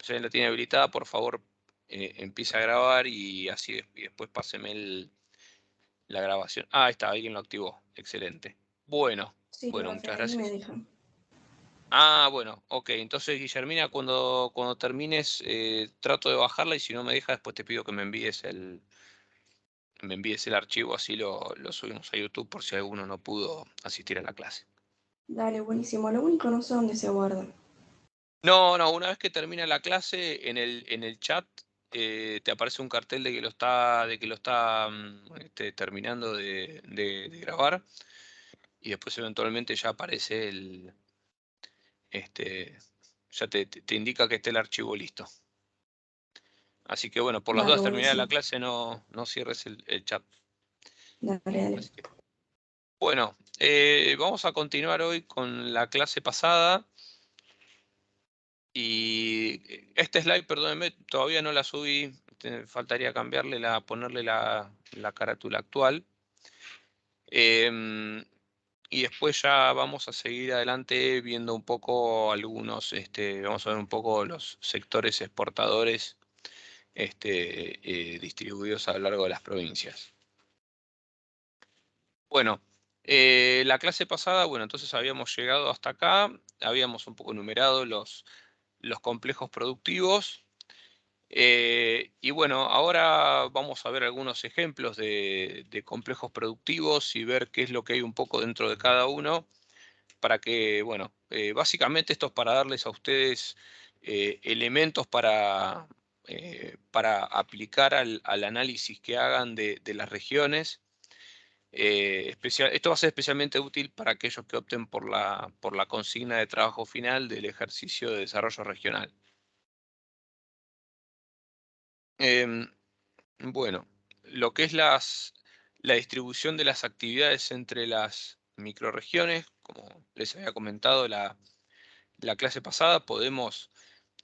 Si alguien la tiene habilitada, por favor, empiece a grabar y así y después páseme la grabación. Ah, ahí está, alguien lo activó. Excelente. Bueno, Sí, bueno, profe, muchas ahí me gracias. dejan. Ah, bueno, ok. Entonces, Guillermina, cuando termines, trato de bajarla y si no me deja, después te pido que me envíes el archivo, así lo subimos a YouTube por si alguno no pudo asistir a la clase. Dale, buenísimo. Lo único no sé dónde se guarda. No, no, una vez que termina la clase, en el chat te aparece un cartel de que lo está terminando de grabar y después eventualmente ya aparece este, ya te indica que esté el archivo listo. Así que bueno, por las Dale, dudas terminada la buenísimo. clase, no cierres el chat. Dale, dale. Así que, bueno, vamos a continuar hoy con la clase pasada. Y este slide, perdónenme, todavía no la subí. Faltaría ponerle la carátula actual. Em, y después ya vamos a seguir adelante viendo un poco vamos a ver un poco los sectores exportadores distribuidos a lo largo de las provincias. Bueno, la clase pasada, bueno, entonces habíamos llegado hasta acá, habíamos un poco enumerado los complejos productivos. Y bueno, ahora vamos a ver algunos ejemplos de complejos productivos y ver qué es lo que hay un poco dentro de cada uno, para que, bueno, básicamente esto es para darles a ustedes elementos para aplicar al análisis que hagan de las regiones. Esto va a ser especialmente útil para aquellos que opten por la consigna de trabajo final del ejercicio de desarrollo regional. Em, Bueno, lo que es la distribución de las actividades entre las microrregiones, como les había comentado la clase pasada,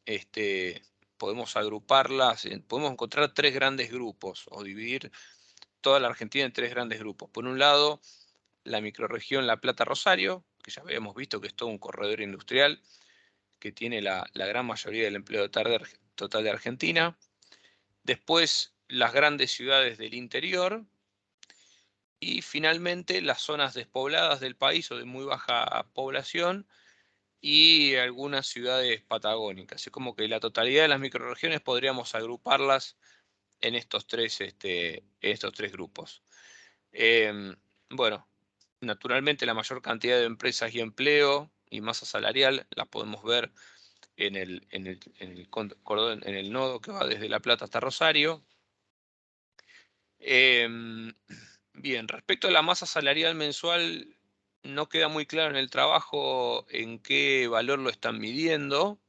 este, podemos agruparlas, podemos encontrar tres grandes grupos o dividir toda la Argentina en tres grandes grupos. Por un lado, la microrregión La Plata-Rosario, que ya habíamos visto que es todo un corredor industrial que tiene la gran mayoría del empleo total de Argentina. Después, las grandes ciudades del interior. Y finalmente las zonas despobladas del país o de muy baja población y algunas ciudades patagónicas. Es como que la totalidad de las microrregiones podríamos agruparlas en estos tres grupos. Em, bueno, naturalmente la mayor cantidad de empresas y empleo y masa salarial la podemos ver en el nodo que va desde La Plata hasta Rosario. Em, Bien, respecto a la masa salarial mensual, no queda muy claro en el trabajo en qué valor lo están midiendo,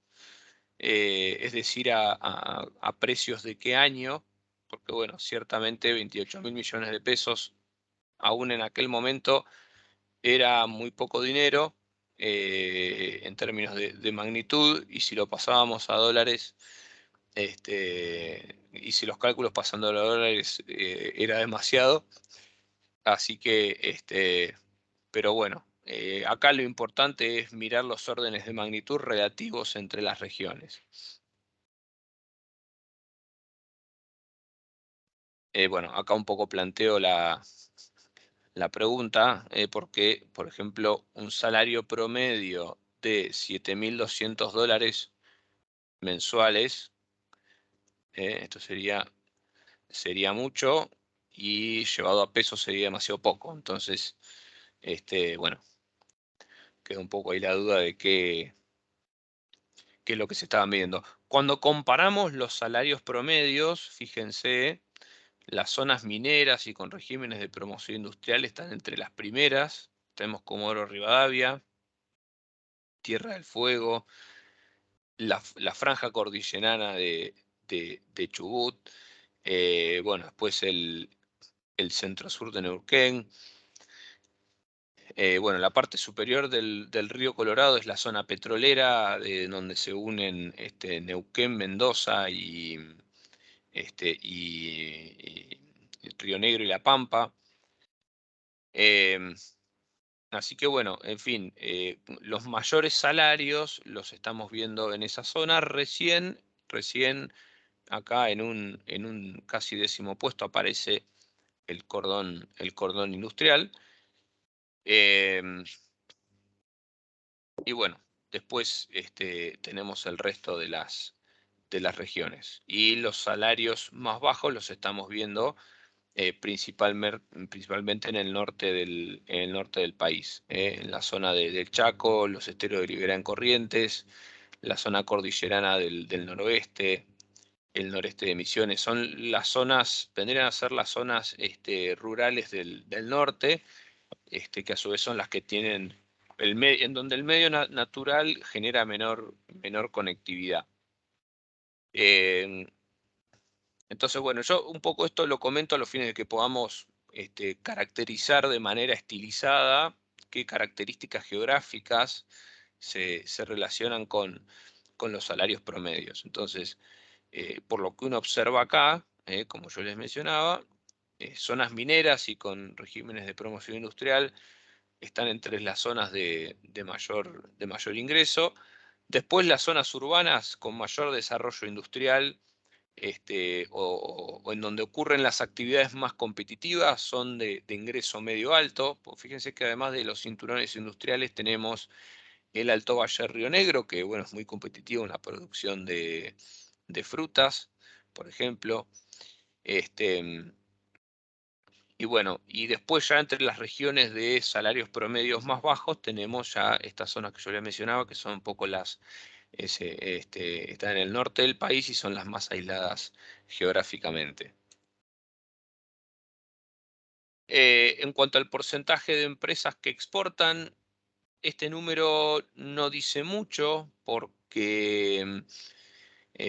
es decir, a precios de qué año, porque bueno, ciertamente 28.000 millones de pesos, aún en aquel momento, era muy poco dinero en términos de magnitud, y si lo pasábamos a dólares, y si los cálculos pasando a dólares era demasiado. Así que, pero bueno, acá lo importante es mirar los órdenes de magnitud relativos entre las regiones. Bueno, acá un poco planteo la pregunta, porque, por ejemplo, un salario promedio de $7.200 mensuales, esto sería mucho y llevado a pesos sería demasiado poco. Entonces, bueno, queda un poco ahí la duda de qué es lo que se estaba midiendo. Cuando comparamos los salarios promedios, fíjense, las zonas mineras y con regímenes de promoción industrial están entre las primeras. Tenemos Comodoro Rivadavia, Tierra del Fuego, la franja cordillerana de Chubut, bueno, después el centro sur de Neuquén. Bueno, la parte superior del río Colorado es la zona petrolera, donde se unen Neuquén, Mendoza y Río Negro y La Pampa. Em, Así que bueno, en fin, los mayores salarios los estamos viendo en esa zona. Recién acá en un casi 10º puesto aparece el cordón industrial. Y bueno, después tenemos el resto de las regiones. Y los salarios más bajos los estamos viendo principalmente en el norte del país, en la zona del Chaco, los esteros de Ribera en Corrientes, la zona cordillerana del noroeste, el noreste de Misiones. Son las zonas, vendrían a ser las zonas rurales del norte, que a su vez son las que tienen en donde el medio natural genera menor conectividad. Entonces, bueno, yo un poco esto lo comento a los fines de que podamos caracterizar de manera estilizada qué características geográficas se relacionan con los salarios promedios. Entonces, por lo que uno observa acá, como yo les mencionaba, zonas mineras y con regímenes de promoción industrial están entre las zonas de mayor ingreso. Después las zonas urbanas con mayor desarrollo industrial o en donde ocurren las actividades más competitivas son de ingreso medio alto. Pues fíjense que además de los cinturones industriales tenemos el Alto Valle Río Negro, que bueno, es muy competitivo en la producción de frutas, por ejemplo. Y bueno, y después ya entre las regiones de salarios promedios más bajos tenemos ya estas zonas que yo les mencionaba, que son un poco están en el norte del país y son las más aisladas geográficamente. En cuanto al porcentaje de empresas que exportan, este número no dice mucho porque,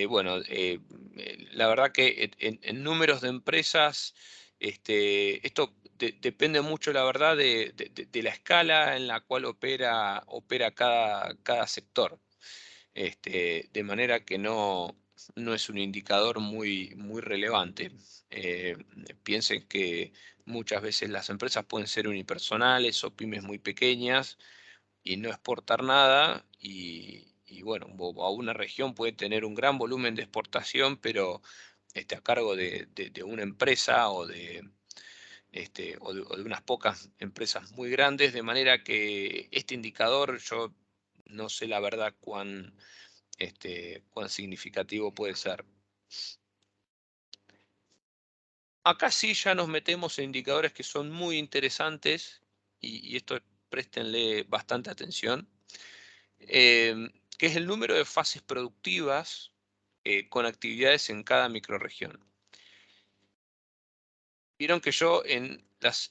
bueno, la verdad que en números de empresas, esto depende mucho, la verdad, de la escala en la cual opera cada sector. De manera que no es un indicador muy relevante. Eh, Piensen que muchas veces las empresas pueden ser unipersonales o pymes muy pequeñas y no exportar nada y bueno, a una región puede tener un gran volumen de exportación, pero a cargo de una empresa o de unas pocas empresas muy grandes, de manera que este indicador yo no sé la verdad cuán significativo puede ser. Acá sí ya nos metemos en indicadores que son muy interesantes y esto préstenle bastante atención, que es el número de fases productivas con actividades en cada microrregión. Vieron que yo en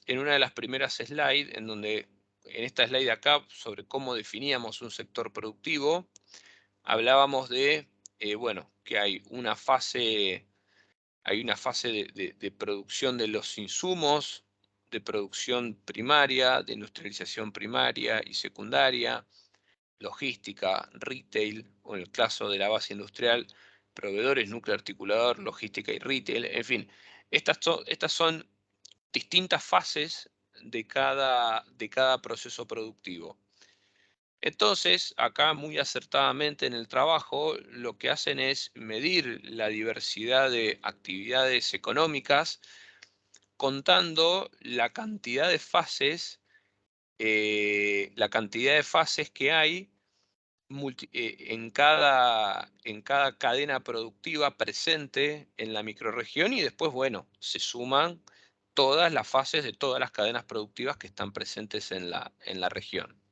una de las primeras slides, en esta slide de acá, sobre cómo definíamos un sector productivo, hablábamos de, bueno, que hay una fase de producción de los insumos, de producción primaria, de industrialización primaria y secundaria, logística, retail, o en el caso de la base industrial, proveedores, núcleo articulador, logística y retail. En fin, estas son distintas fases de cada proceso productivo. Entonces, acá muy acertadamente en el trabajo, lo que hacen es medir la diversidad de actividades económicas, contando la cantidad de fases, que hay en cada cadena productiva presente en la microrregión y después, bueno, se suman todas las fases de todas las cadenas productivas que están presentes en la región.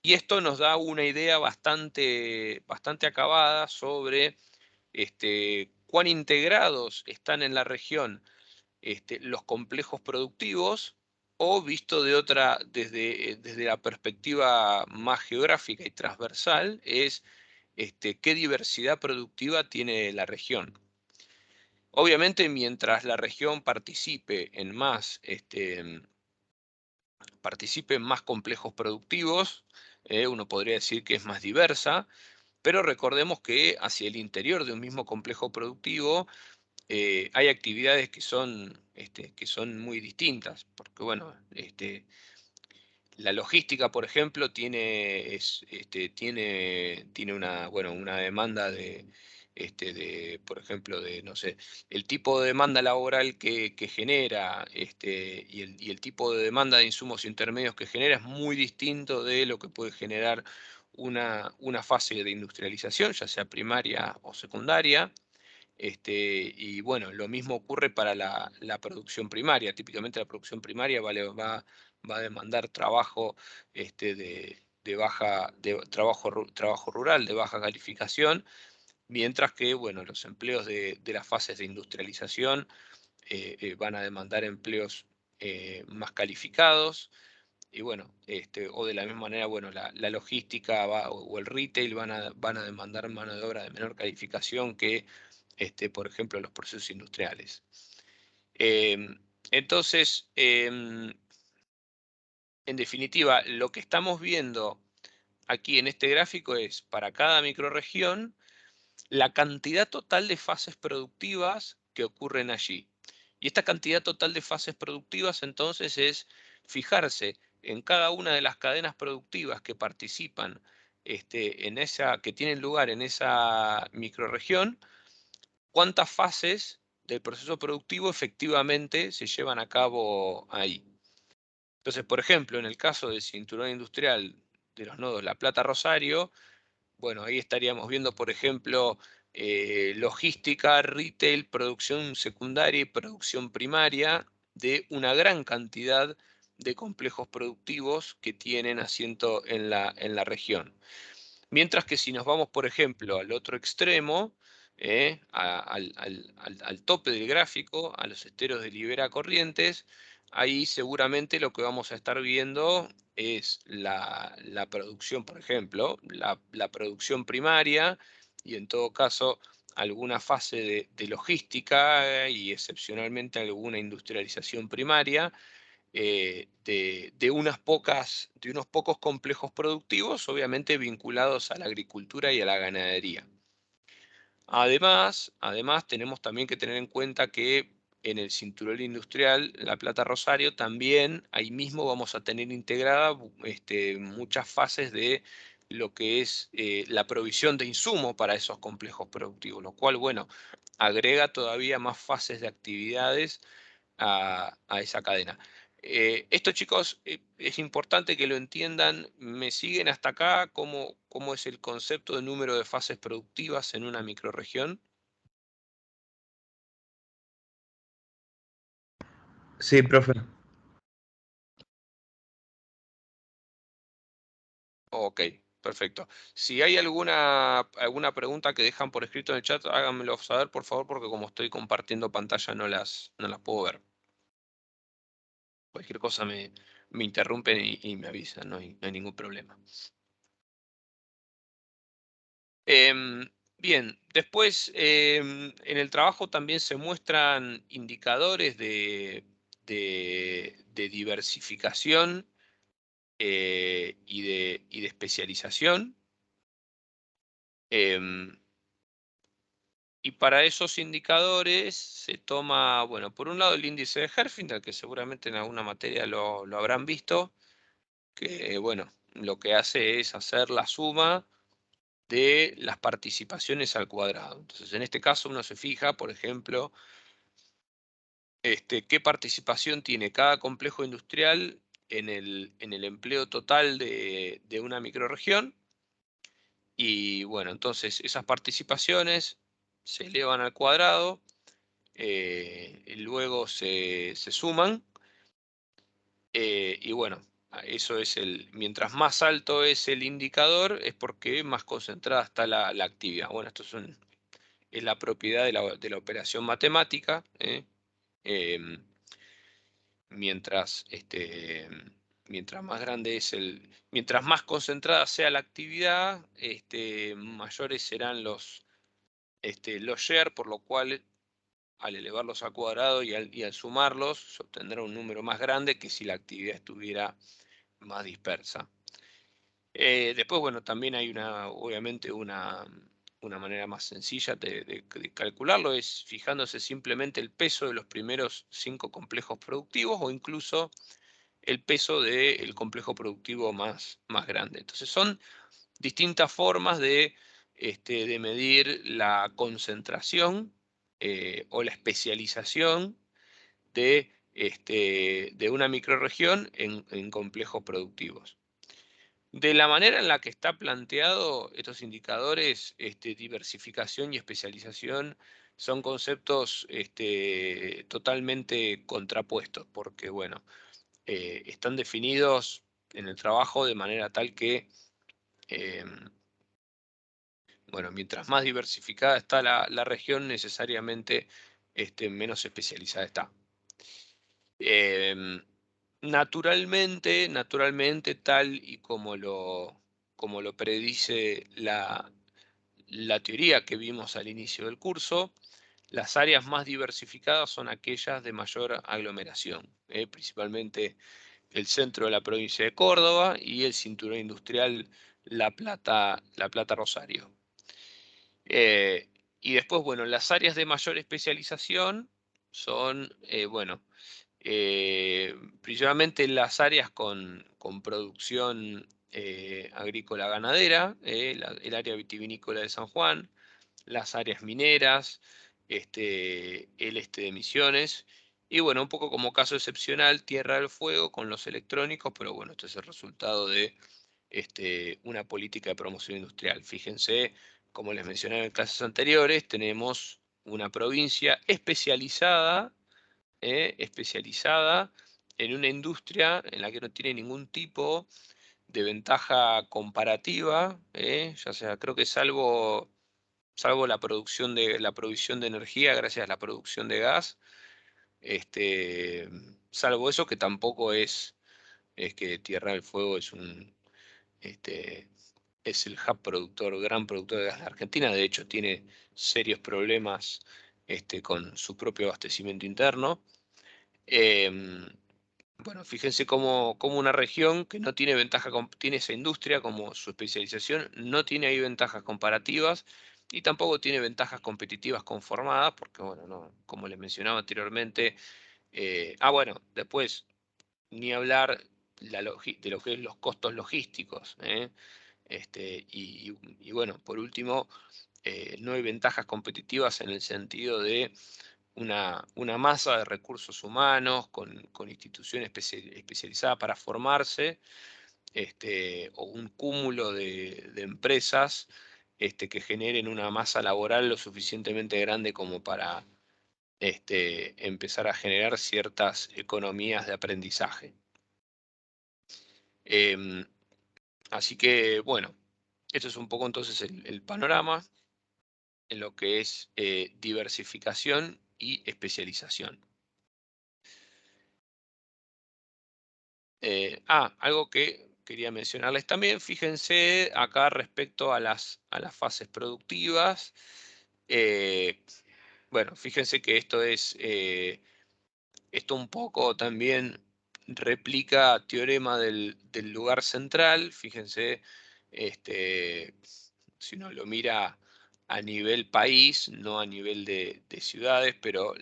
Y esto nos da una idea bastante acabada sobre cuán integrados están en la región los complejos productivos, o visto desde la perspectiva más geográfica y transversal, es qué diversidad productiva tiene la región. Obviamente, mientras la región participe en más complejos productivos, uno podría decir que es más diversa, pero recordemos que hacia el interior de un mismo complejo productivo hay actividades que son muy distintas, porque bueno, La logística, por ejemplo, tiene una demanda por ejemplo, no sé, el tipo de demanda laboral que genera y el tipo de demanda de insumos intermedios que genera es muy distinto de lo que puede generar una fase de industrialización, ya sea primaria o secundaria. Y bueno, lo mismo ocurre para la producción primaria. Típicamente la producción primaria va a demandar trabajo trabajo rural de baja calificación, mientras que bueno, los empleos de las fases de industrialización van a demandar empleos más calificados. Y bueno, o de la misma manera, bueno, la logística o el retail van a demandar mano de obra de menor calificación que, por ejemplo, los procesos industriales. Entonces, en definitiva, lo que estamos viendo aquí en este gráfico es para cada microrregión la cantidad total de fases productivas que ocurren allí. Y esta cantidad total de fases productivas entonces es fijarse en cada una de las cadenas productivas que participan que tienen lugar en esa microrregión, cuántas fases del proceso productivo efectivamente se llevan a cabo ahí. Entonces, por ejemplo, en el caso del cinturón industrial de los nodos La Plata-Rosario, bueno, ahí estaríamos viendo, por ejemplo, logística, retail, producción secundaria y producción primaria de una gran cantidad de complejos productivos que tienen asiento en la región. Mientras que si nos vamos, por ejemplo, al otro extremo, al tope del gráfico, a los esteros de Libera Corrientes, ahí seguramente lo que vamos a estar viendo es la producción, por ejemplo, la producción primaria y en todo caso alguna fase de logística y excepcionalmente alguna industrialización primaria de unos pocos complejos productivos, obviamente vinculados a la agricultura y a la ganadería. Además, tenemos también que tener en cuenta que en el cinturón industrial La Plata-Rosario también ahí mismo vamos a tener integrada muchas fases de lo que es la provisión de insumos para esos complejos productivos, lo cual, bueno, agrega todavía más fases de actividades a esa cadena. Esto, chicos, es importante que lo entiendan. ¿Me siguen hasta acá? ¿Cómo es el concepto de número de fases productivas en una microrregión? Sí, profe. Ok, perfecto. Si hay alguna pregunta que dejan por escrito en el chat, háganmelo saber, por favor, porque como estoy compartiendo pantalla no las puedo ver. Cualquier cosa me interrumpen y me avisan, no hay ningún problema. Bien, después en el trabajo también se muestran indicadores de diversificación y de especialización. Y para esos indicadores se toma, bueno, por un lado el índice de Herfindahl, que seguramente en alguna materia lo habrán visto, que bueno, lo que hace es hacer la suma de las participaciones al cuadrado. Entonces, en este caso uno se fija, por ejemplo, qué participación tiene cada complejo industrial en el empleo total de una microrregión. Y bueno, entonces esas participaciones se elevan al cuadrado, y luego se suman, y bueno, eso es mientras más alto es el indicador, es porque más concentrada está la actividad. Bueno, esto es la propiedad de la operación matemática. Em, mientras, mientras más grande mientras más concentrada sea la actividad, mayores serán los share, por lo cual al elevarlos al cuadrado y al sumarlos, se obtendrá un número más grande que si la actividad estuviera más dispersa. Después, bueno, también hay obviamente una manera más sencilla de calcularlo, es fijándose simplemente el peso de los primeros 5 complejos productivos o incluso el peso del complejo productivo más grande. Entonces son distintas formas de medir la concentración o la especialización de una microrregión en complejos productivos. De la manera en la que está planteado estos indicadores, diversificación y especialización son conceptos totalmente contrapuestos, porque bueno, están definidos en el trabajo de manera tal que bueno, mientras más diversificada está la región, necesariamente menos especializada está. Naturalmente, tal y como lo predice la teoría que vimos al inicio del curso, las áreas más diversificadas son aquellas de mayor aglomeración, principalmente el centro de la provincia de Córdoba y el cinturón industrial La Plata-Rosario. Y después, bueno, las áreas de mayor especialización son, bueno, principalmente las áreas con producción agrícola ganadera, el área vitivinícola de San Juan, las áreas mineras, el este de Misiones, y bueno, un poco como caso excepcional, Tierra del Fuego con los electrónicos, pero bueno, esto es el resultado de una política de promoción industrial. Fíjense, como les mencionaba en clases anteriores, tenemos una provincia especializada en una industria en la que no tiene ningún tipo de ventaja comparativa, ya sea, creo que salvo la provisión de energía gracias a la producción de gas, salvo eso que tampoco es que Tierra del Fuego este, es el hub productor, gran productor de gas de Argentina. De hecho, tiene serios problemas con su propio abastecimiento interno. Bueno, fíjense cómo una región que no tiene ventaja, tiene esa industria como su especialización, no tiene ahí ventajas comparativas y tampoco tiene ventajas competitivas conformadas, porque, bueno, no, como les mencionaba anteriormente, bueno, después, ni hablar de lo que es los costos logísticos, y bueno, por último, no hay ventajas competitivas en el sentido de una masa de recursos humanos con instituciones especializadas para formarse, o un cúmulo de empresas que generen una masa laboral lo suficientemente grande como para empezar a generar ciertas economías de aprendizaje. Em, Así que, bueno, esto es un poco entonces el panorama en lo que es diversificación y especialización. Algo que quería mencionarles también, fíjense acá respecto a las fases productivas. Bueno, fíjense que esto un poco también replica teorema del lugar central. Fíjense, si uno lo mira a nivel país, no a nivel de ciudades, pero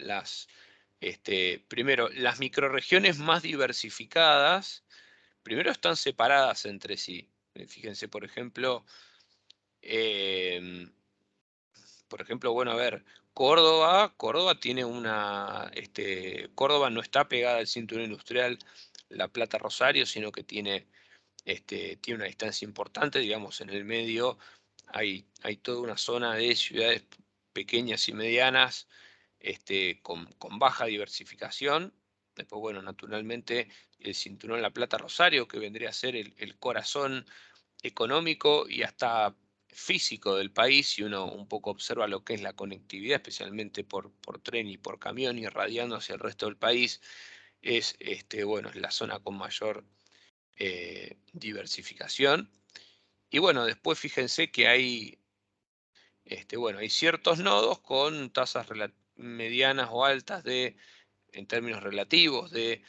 primero, las microrregiones más diversificadas, primero están separadas entre sí. Fíjense, em, por ejemplo, bueno, a ver, Córdoba tiene Córdoba no está pegada al cinturón industrial La Plata-Rosario, sino que tiene una distancia importante, digamos, en el medio hay toda una zona de ciudades pequeñas y medianas, con baja diversificación. Después, bueno, naturalmente el cinturón La Plata-Rosario, que vendría a ser el corazón económico y hasta físico del país, si uno un poco observa lo que es la conectividad, especialmente por tren y por camión, y irradiando hacia el resto del país, bueno, es la zona con mayor diversificación. Y bueno, después fíjense que hay ciertos nodos con tasas medianas o altas en términos relativos de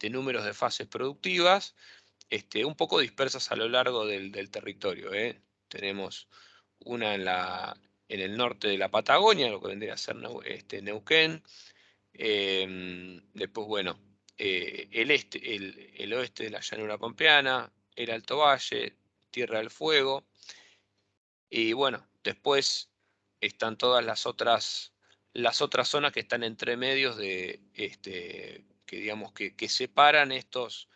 números de fases productivas, un poco dispersas a lo largo del territorio. Tenemos una en el norte de la Patagonia, lo que vendría a ser Neuquén. Después, bueno, el oeste de la llanura pampeana, el Alto Valle, Tierra del Fuego. Y bueno, después están todas las otras zonas que están entre medios de, que digamos que separan estos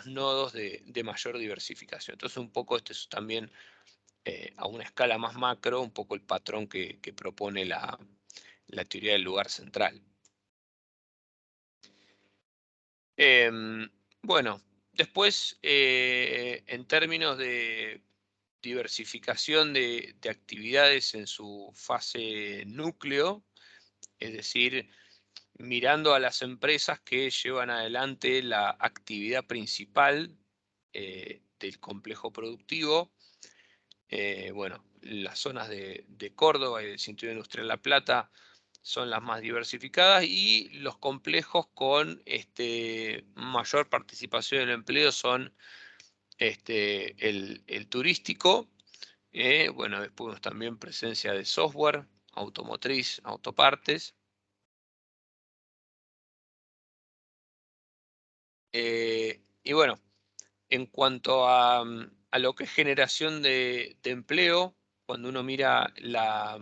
nodos de mayor diversificación. Entonces un poco esto es también a una escala más macro, un poco el patrón que propone la teoría del lugar central. Bueno, después en términos de diversificación de actividades en su fase núcleo, es decir, mirando a las empresas que llevan adelante la actividad principal del complejo productivo. Bueno, las zonas de Córdoba y del Cinturón Industrial La Plata son las más diversificadas, y los complejos con mayor participación en el empleo son el turístico. Bueno, después también presencia de software, automotriz, autopartes. Y bueno, en cuanto a lo que es generación de empleo, cuando uno mira la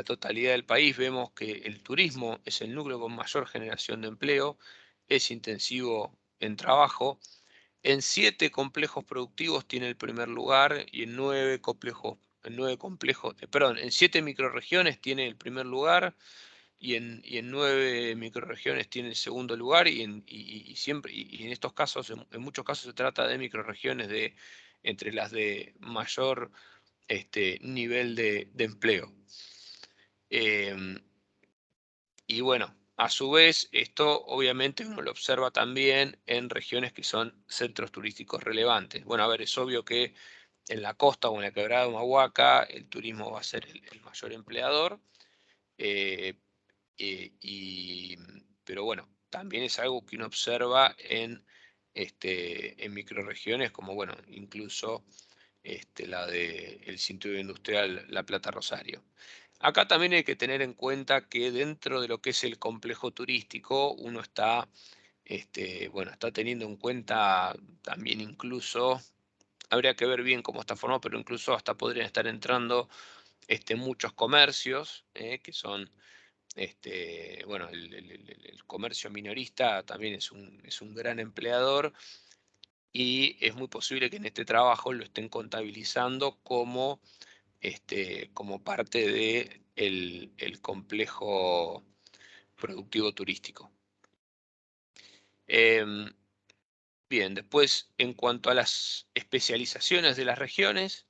totalidad del país, vemos que el turismo es el núcleo con mayor generación de empleo, es intensivo en trabajo. En 7 complejos productivos tiene el primer lugar, y en 9 complejos, en 7 microrregiones tiene el primer lugar, y en 9 microrregiones tiene el segundo lugar, siempre, y en estos casos, en muchos casos se trata de microrregiones entre las de mayor nivel de empleo. Y bueno, a su vez, esto obviamente uno lo observa también en regiones que son centros turísticos relevantes. Bueno, a ver, es obvio que en la costa o en la quebrada de Humahuaca el turismo va a ser el mayor empleador, eh, pero bueno, también es algo que uno observa en microrregiones como, bueno, incluso la del Cinturón Industrial La Plata Rosario. Acá también hay que tener en cuenta que dentro de lo que es el complejo turístico, uno está, bueno, está teniendo en cuenta también, incluso, habría que ver bien cómo está formado, pero incluso hasta podrían estar entrando muchos comercios, que son, bueno, el comercio minorista también es un gran empleador, y es muy posible que en este trabajo lo estén contabilizando como parte de el complejo productivo turístico. Em, Bien, después, en cuanto a las especializaciones de las regiones,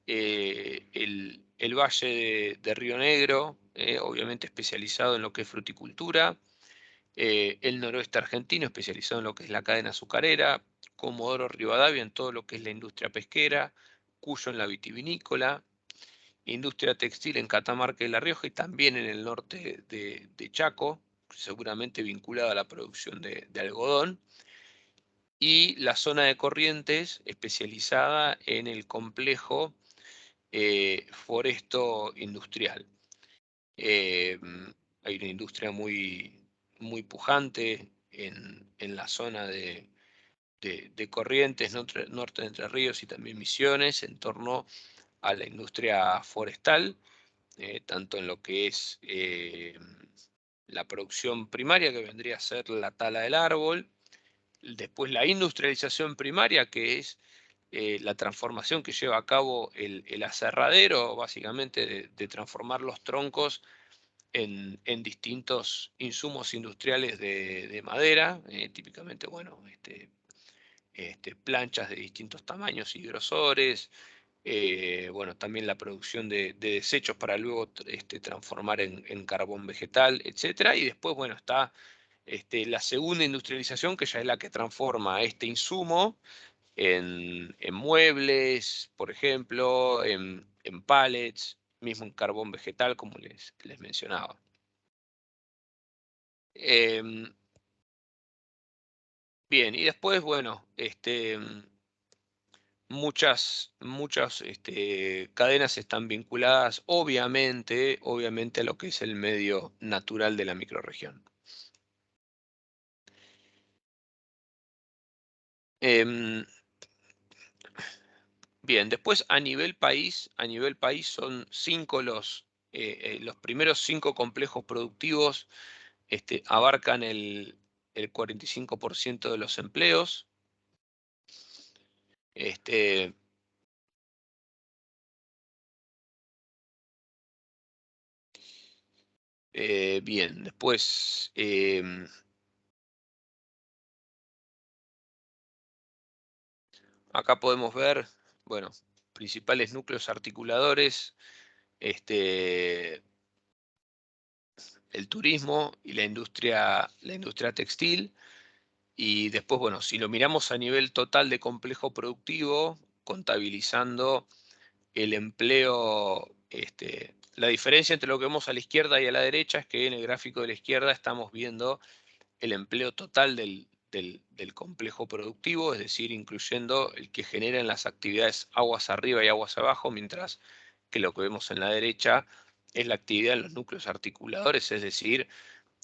el Valle de Río Negro, obviamente especializado en lo que es fruticultura, el noroeste argentino especializado en lo que es la cadena azucarera, Comodoro Rivadavia en todo lo que es la industria pesquera, Cuyo en la vitivinícola, industria textil en Catamarca y La Rioja, y también en el norte de Chaco, seguramente vinculada a la producción de algodón, y la zona de Corrientes especializada en el complejo foresto industrial. Hay una industria muy pujante en la zona de Corrientes, norte de Entre Ríos y también Misiones, en torno a la industria forestal, tanto en lo que es la producción primaria, que vendría a ser la tala del árbol, después la industrialización primaria, que es la transformación que lleva a cabo el aserradero, básicamente de transformar los troncos en distintos insumos industriales de madera, típicamente, bueno, planchas de distintos tamaños y grosores, bueno, también la producción de desechos para luego transformar en carbón vegetal, etcétera. Y después, bueno, está la segunda industrialización, que ya es la que transforma este insumo en muebles, por ejemplo, en pallets, mismo en carbón vegetal, como les mencionaba. Bien, y después, bueno, muchas cadenas están vinculadas, obviamente, a lo que es el medio natural de la microrregión. Bien, después a nivel país son 5 los primeros 5 complejos productivos abarcan el 45% de los empleos. Bien, después acá podemos ver, bueno, principales núcleos articuladores, el turismo y la industria textil. Y después, bueno, si lo miramos a nivel total de complejo productivo, contabilizando el empleo, la diferencia entre lo que vemos a la izquierda y a la derecha es que en el gráfico de la izquierda estamos viendo el empleo total del complejo productivo, es decir, incluyendo el que genera en las actividades aguas arriba y aguas abajo, mientras que lo que vemos en la derecha es la actividad en los núcleos articuladores, es decir,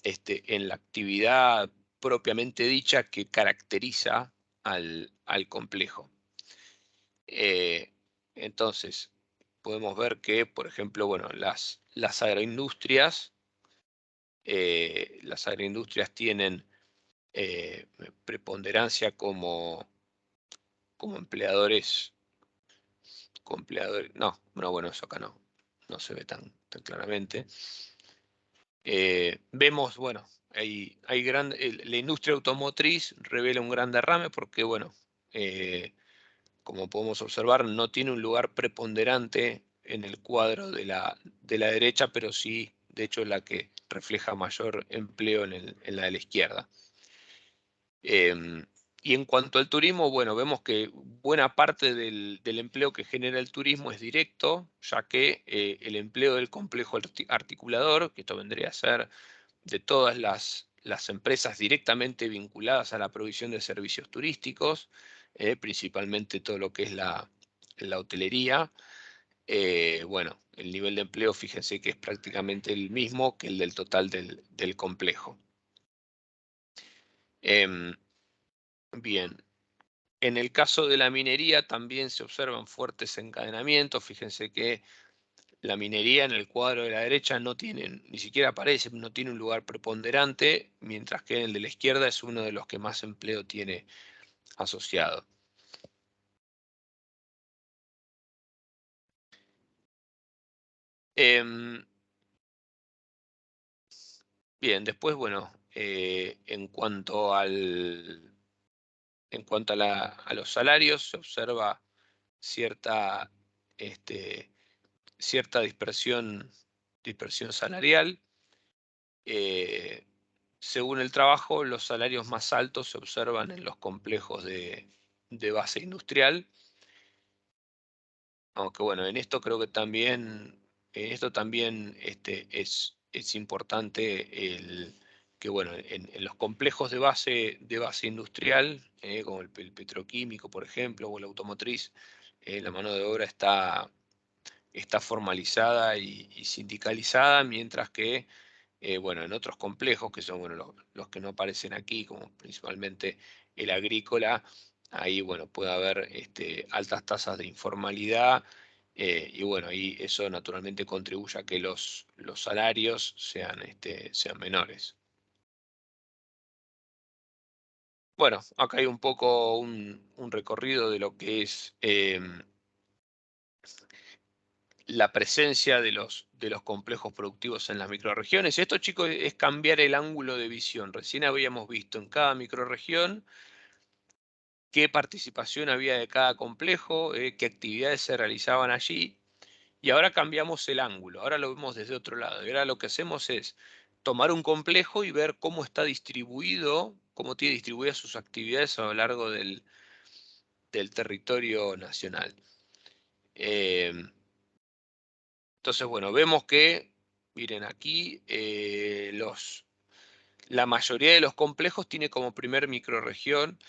en la actividad propiamente dicha que caracteriza al complejo. Entonces, podemos ver que, por ejemplo, bueno, las agroindustrias tienen preponderancia como empleadores, no, bueno, eso acá no se ve tan claramente. Vemos, bueno, la industria automotriz revela un gran derrame porque, bueno, como podemos observar, no tiene un lugar preponderante en el cuadro de la derecha, pero sí, de hecho, la que refleja mayor empleo en la de la izquierda. Y en cuanto al turismo, bueno, vemos que buena parte del empleo que genera el turismo es directo, ya que el empleo del complejo articulador, que esto vendría a ser de todas las empresas directamente vinculadas a la provisión de servicios turísticos, principalmente todo lo que es la hotelería. Bueno, el nivel de empleo, fíjense que es prácticamente el mismo que el del total del complejo. Bien, en el caso de la minería también se observan fuertes encadenamientos. Fíjense que la minería en el cuadro de la derecha ni siquiera aparece, no tiene un lugar preponderante, mientras que el de la izquierda es uno de los que más empleo tiene asociado. Bien, después, bueno, en cuanto a los salarios, se observa cierta, cierta dispersión salarial. Según el trabajo, los salarios más altos se observan en los complejos de base industrial, aunque bueno, en esto creo que también, es importante que bueno, en los complejos de base industrial, como el petroquímico, por ejemplo, o el automotriz, la mano de obra está formalizada y sindicalizada, mientras que bueno, en otros complejos, que son bueno, los que no aparecen aquí, como principalmente el agrícola, ahí bueno, puede haber altas tasas de informalidad, y bueno, y eso naturalmente contribuye a que los salarios sean menores. Bueno, acá hay un poco un recorrido de lo que es la presencia de los complejos productivos en las microrregiones. Esto, chicos, es cambiar el ángulo de visión. Recién habíamos visto en cada microrregión qué participación había de cada complejo, qué actividades se realizaban allí, y ahora cambiamos el ángulo, ahora lo vemos desde otro lado. Y ahora lo que hacemos es tomar un complejo y ver cómo está distribuido, cómo tiene distribuidas sus actividades a lo largo del territorio nacional. Entonces, bueno, vemos que, miren aquí, la mayoría de los complejos tiene como primer microrregión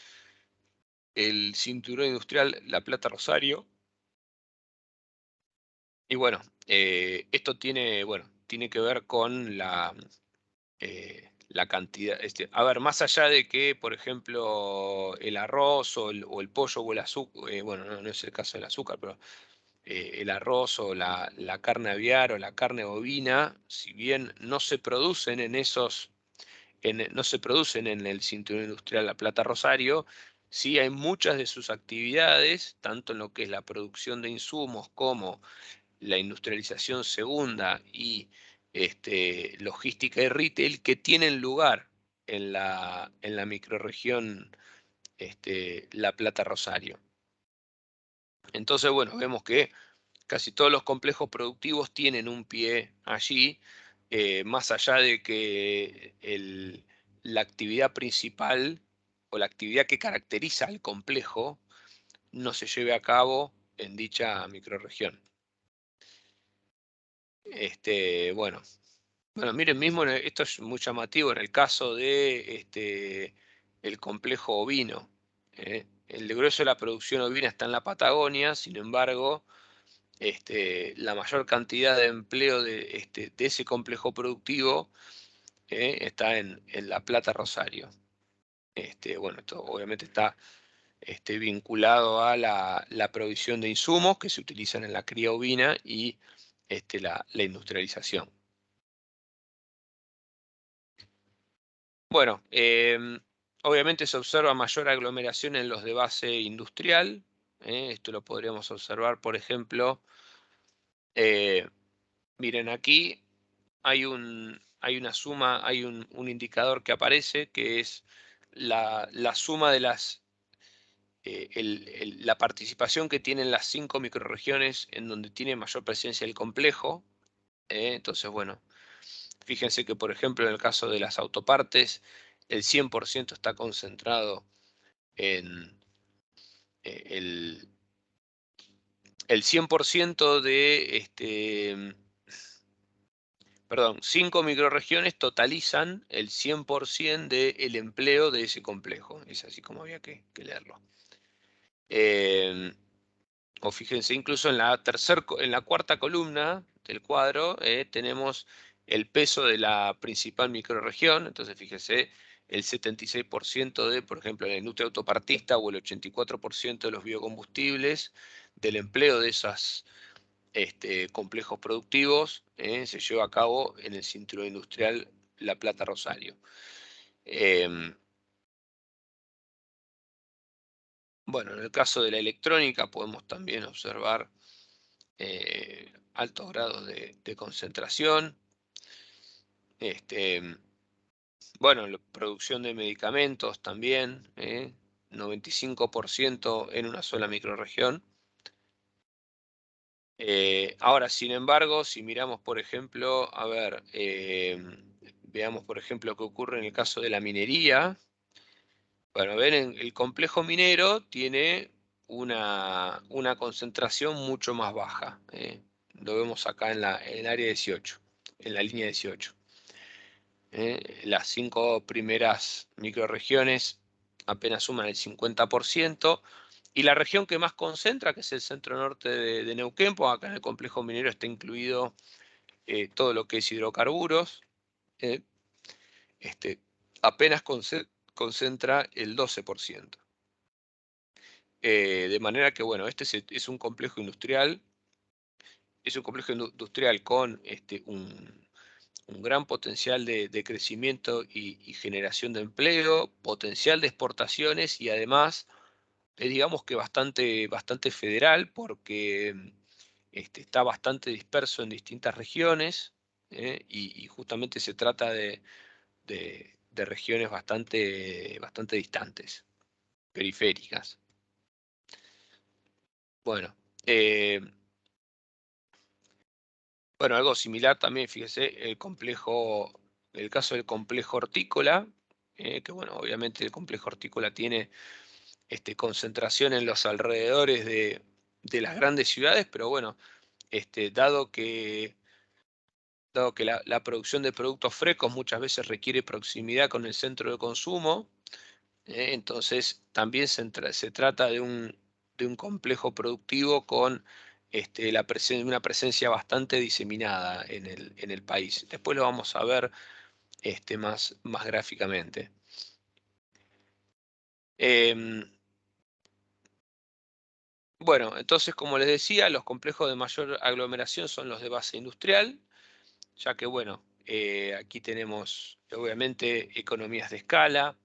el cinturón industrial La Plata-Rosario. Y bueno, esto tiene que ver con la la cantidad. A ver, más allá de que, por ejemplo, el arroz o el pollo o el azúcar, bueno, no es el caso del azúcar, pero el arroz o la carne aviar o la carne bovina, si bien no se producen no se producen en el cinturón industrial La Plata Rosario, sí hay muchas de sus actividades, tanto en lo que es la producción de insumos como la industrialización segunda y logística y retail, que tienen lugar en la microrregión La Plata Rosario. Entonces, bueno, vemos que casi todos los complejos productivos tienen un pie allí, más allá de que la actividad principal o la actividad que caracteriza al complejo no se lleve a cabo en dicha microrregión. Bueno, miren, mismo esto es muy llamativo en el caso de el complejo ovino. El grueso de la producción ovina está en la Patagonia, sin embargo, la mayor cantidad de empleo de ese complejo productivo está en La Plata Rosario. Bueno, esto obviamente está vinculado a la provisión de insumos que se utilizan en la cría ovina y la industrialización. Bueno, obviamente se observa mayor aglomeración en los de base industrial. Esto lo podríamos observar, por ejemplo, miren aquí hay una suma, hay un indicador que aparece que es la suma de la participación que tienen las 5 microrregiones en donde tiene mayor presencia el complejo. Entonces, bueno, fíjense que, por ejemplo, en el caso de las autopartes, el 100% está concentrado en el 100% de, perdón, 5 microrregiones totalizan el 100% del empleo de ese complejo. Es así como había que leerlo. O fíjense, incluso en la cuarta columna del cuadro tenemos el peso de la principal microrregión. Entonces, fíjense, el 76% de, por ejemplo, la industria autopartista o el 84% de los biocombustibles del empleo de esos complejos productivos se lleva a cabo en el cinturón industrial La Plata Rosario. Bueno, en el caso de la electrónica podemos también observar altos grados de concentración. Bueno, la producción de medicamentos también, 95% en una sola microrregión. Ahora, sin embargo, si miramos, por ejemplo, a ver, veamos, por ejemplo, qué ocurre en el caso de la minería. Bueno, ven, el complejo minero tiene una concentración mucho más baja. Lo vemos acá en el área 18, en la línea 18. Las 5 primeras microrregiones apenas suman el 50%, y la región que más concentra, que es el centro norte de Neuquén, pues acá en el complejo minero está incluido todo lo que es hidrocarburos, eh, apenas concentra el 12%. De manera que, bueno, este es un complejo industrial, con un gran potencial de crecimiento y generación de empleo, potencial de exportaciones y además, digamos que bastante federal, porque está bastante disperso en distintas regiones, y justamente se trata de regiones bastante distantes, periféricas. Bueno, bueno, algo similar también, fíjese, el caso del complejo hortícola, que bueno, obviamente el complejo hortícola tiene concentración en los alrededores de las grandes ciudades, pero bueno, dado que la producción de productos frescos muchas veces requiere proximidad con el centro de consumo, entonces también se trata de un complejo productivo con una presencia bastante diseminada en el país. Después lo vamos a ver más gráficamente. Bueno, entonces, como les decía, los complejos de mayor aglomeración son los de base industrial, ya que, bueno, aquí tenemos, obviamente, economías de escala,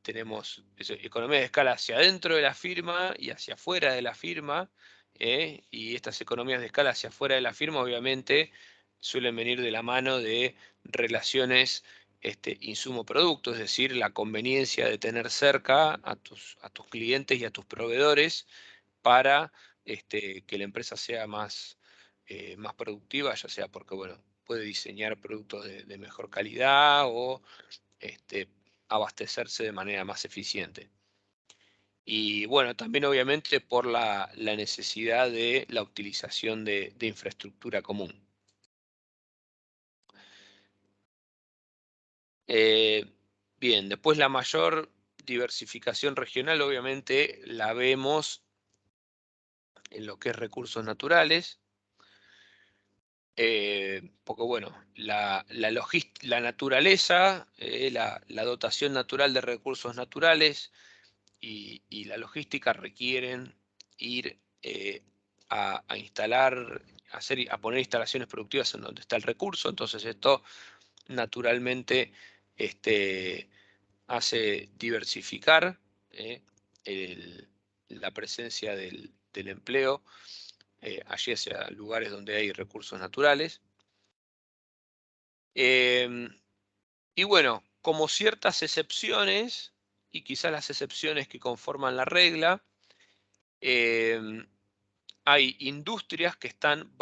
tenemos economías de escala hacia adentro de la firma y hacia afuera de la firma, y estas economías de escala hacia afuera de la firma, obviamente, suelen venir de la mano de relaciones insumo-producto, es decir, la conveniencia de tener cerca a tus clientes y a tus proveedores para que la empresa sea más productiva, ya sea porque, bueno, puede diseñar productos de mejor calidad o este, abastecerse de manera más eficiente. Y bueno, también obviamente por la necesidad de la utilización de infraestructura común. Eh, Bien, después la mayor diversificación regional obviamente la vemos en lo que es recursos naturales, porque bueno, la naturaleza, la dotación natural de recursos naturales y la logística requieren ir a instalar, a poner instalaciones productivas en donde está el recurso. Entonces esto naturalmente este, hace diversificar eh, el- la presencia del empleo allí hacia lugares donde hay recursos naturales. Em, y bueno, como ciertas excepciones, y quizás las excepciones que conforman la regla, em, hay industrias que están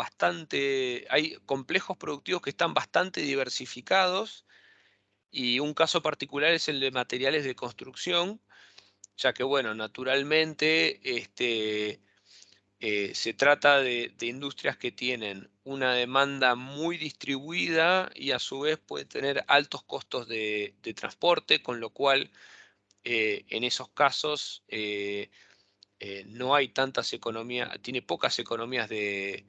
hay complejos productivos que están bastante diversificados, y un caso particular es el de materiales de construcción, ya que, bueno, naturalmente se trata de industrias que tienen una demanda muy distribuida y a su vez pueden tener altos costos de transporte, con lo cual en esos casos no hay tantas economías, tiene pocas economías de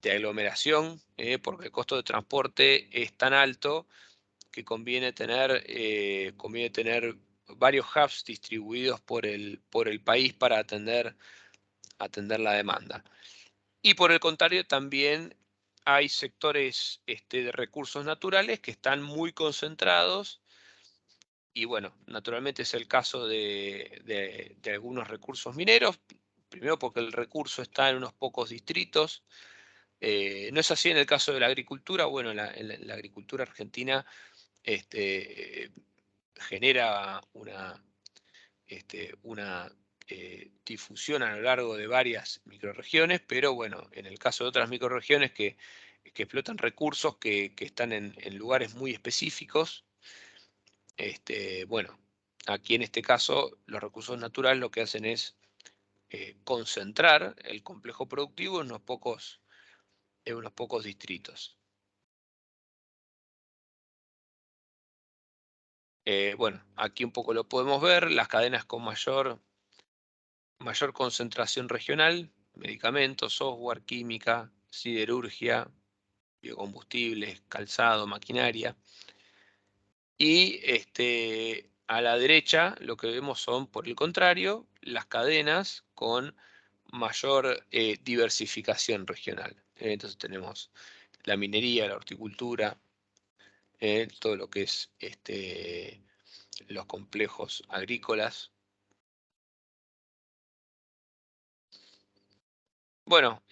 aglomeración, porque el costo de transporte es tan alto que conviene tener varios hubs distribuidos por el país para atender la demanda. Y por el contrario, también hay sectores de recursos naturales que están muy concentrados, y bueno, naturalmente es el caso de algunos recursos mineros, primero porque el recurso está en unos pocos distritos. No es así en el caso de la agricultura. Bueno, la agricultura argentina este, genera una difusión a lo largo de varias microrregiones, pero bueno, en el caso de otras microrregiones que explotan recursos que están en lugares muy específicos, bueno, aquí en este caso los recursos naturales lo que hacen es concentrar el complejo productivo en unos pocos distritos. Bueno, aquí un poco lo podemos ver, las cadenas con mayor concentración regional: medicamentos, software, química, siderurgia, biocombustibles, calzado, maquinaria. Y a la derecha lo que vemos son, por el contrario, las cadenas con mayor diversificación regional. Entonces tenemos la minería, la horticultura, todo lo que es los complejos agrícolas. Bueno,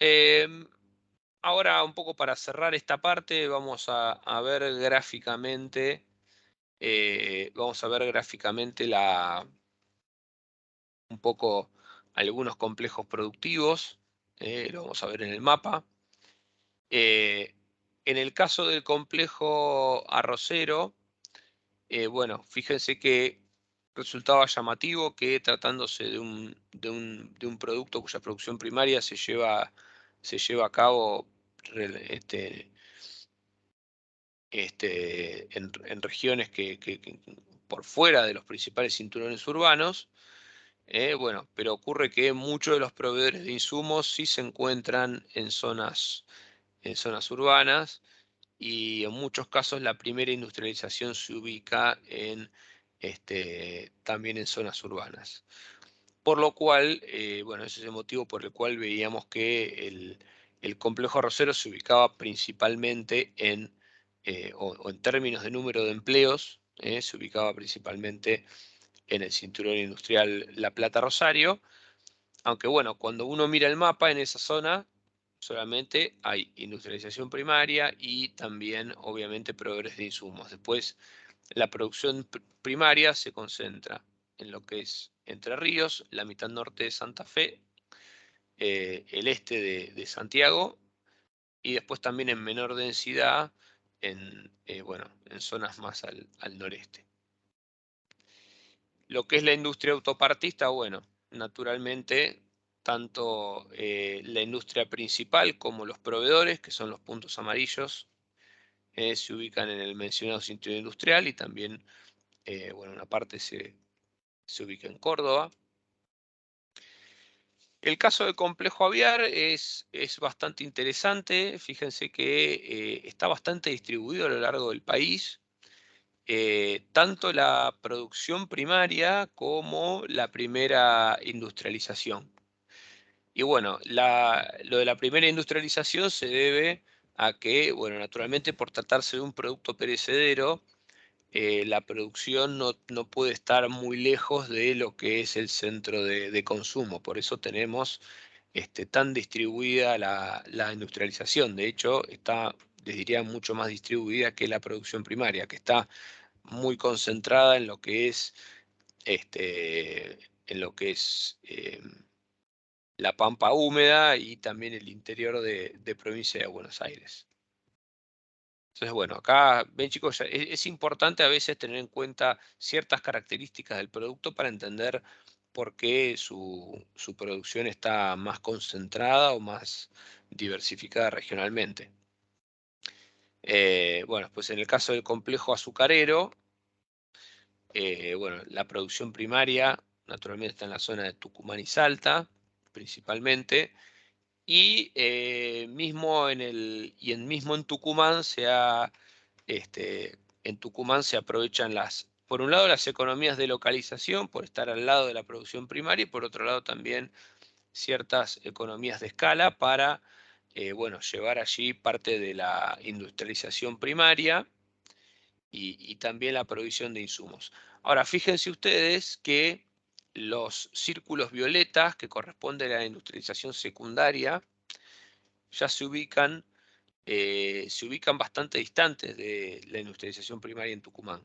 ahora un poco para cerrar esta parte vamos a ver gráficamente, un poco algunos complejos productivos. Lo vamos a ver en el mapa. En el caso del complejo arrocero, bueno, fíjense que resultaba llamativo que, tratándose de un producto cuya producción primaria se lleva a cabo en regiones que por fuera de los principales cinturones urbanos. Bueno, pero ocurre que muchos de los proveedores de insumos sí se encuentran en zonas urbanas, y en muchos casos la primera industrialización se ubica también en zonas urbanas. Por lo cual, bueno, ese es el motivo por el cual veíamos que el complejo arrocero se ubicaba principalmente o en términos de número de empleos, se ubicaba principalmente en el cinturón industrial La Plata-Rosario, aunque bueno, cuando uno mira el mapa en esa zona, solamente hay industrialización primaria y también, obviamente, proveedores de insumos. Después, la producción primaria se concentra en lo que es Entre Ríos, la mitad norte de Santa Fe, el este de Santiago y después también en menor densidad bueno, en zonas más al noreste. Lo que es la industria autopartista, bueno, naturalmente tanto la industria principal como los proveedores, que son los puntos amarillos, se ubican en el mencionado cinturón industrial y también, bueno, una parte se ubica en Córdoba. El caso del complejo aviar es bastante interesante. Fíjense que está bastante distribuido a lo largo del país. Tanto la producción primaria como la primera industrialización. Y bueno, lo de la primera industrialización se debe a que, bueno, naturalmente por tratarse de un producto perecedero, la producción no puede estar muy lejos de lo que es el centro de consumo. Por eso tenemos tan distribuida la industrialización. De hecho, está, les diría, mucho más distribuida que la producción primaria, que está muy concentrada en lo que es, en lo que es la pampa húmeda y también el interior de provincia de Buenos Aires. Entonces, bueno, acá, ven chicos, es importante a veces tener en cuenta ciertas características del producto para entender por qué su producción está más concentrada o más diversificada regionalmente. Bueno, pues en el caso del complejo azucarero, bueno, la producción primaria naturalmente está en la zona de Tucumán y Salta, principalmente, y mismo en Tucumán en Tucumán se aprovechan por un lado las economías de localización por estar al lado de la producción primaria y por otro lado también ciertas economías de escala para bueno, llevar allí parte de la industrialización primaria y también la provisión de insumos. Ahora, fíjense ustedes que los círculos violetas que corresponden a la industrialización secundaria ya se ubican bastante distantes de la industrialización primaria en Tucumán.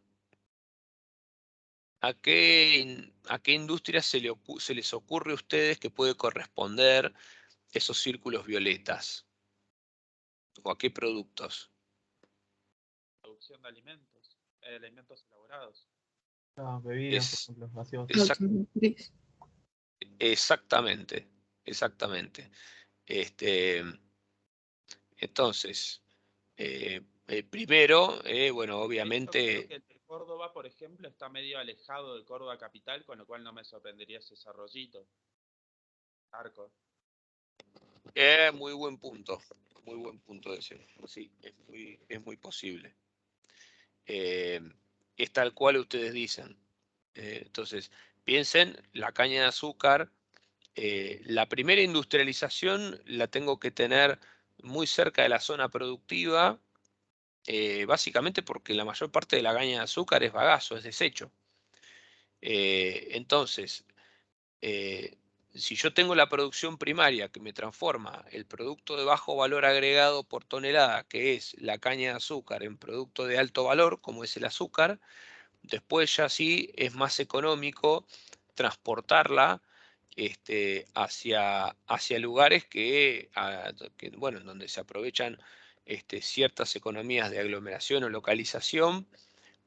¿A qué industrias se les ocurre a ustedes que puede corresponder esos círculos violetas? ¿O a qué productos? Producción de alimentos elaborados. Las bebidas, por Es, ejemplo, gaseosas. Automotriz. exactamente, exactamente. Entonces, primero, bueno, De hecho, creo obviamente, que el de Córdoba, por ejemplo, está medio alejado de Córdoba capital, con lo cual no me sorprendería ese desarrollito. Arco. muy buen punto ese. Sí, es muy posible. Es tal cual ustedes dicen. Entonces, piensen, la caña de azúcar, la primera industrialización la tengo que tener muy cerca de la zona productiva, básicamente porque la mayor parte de la caña de azúcar es bagazo, es desecho. Entonces, si yo tengo la producción primaria que me transforma el producto de bajo valor agregado por tonelada, que es la caña de azúcar, en producto de alto valor, como es el azúcar, después ya sí es más económico transportarla hacia lugares bueno, en donde se aprovechan ciertas economías de aglomeración o localización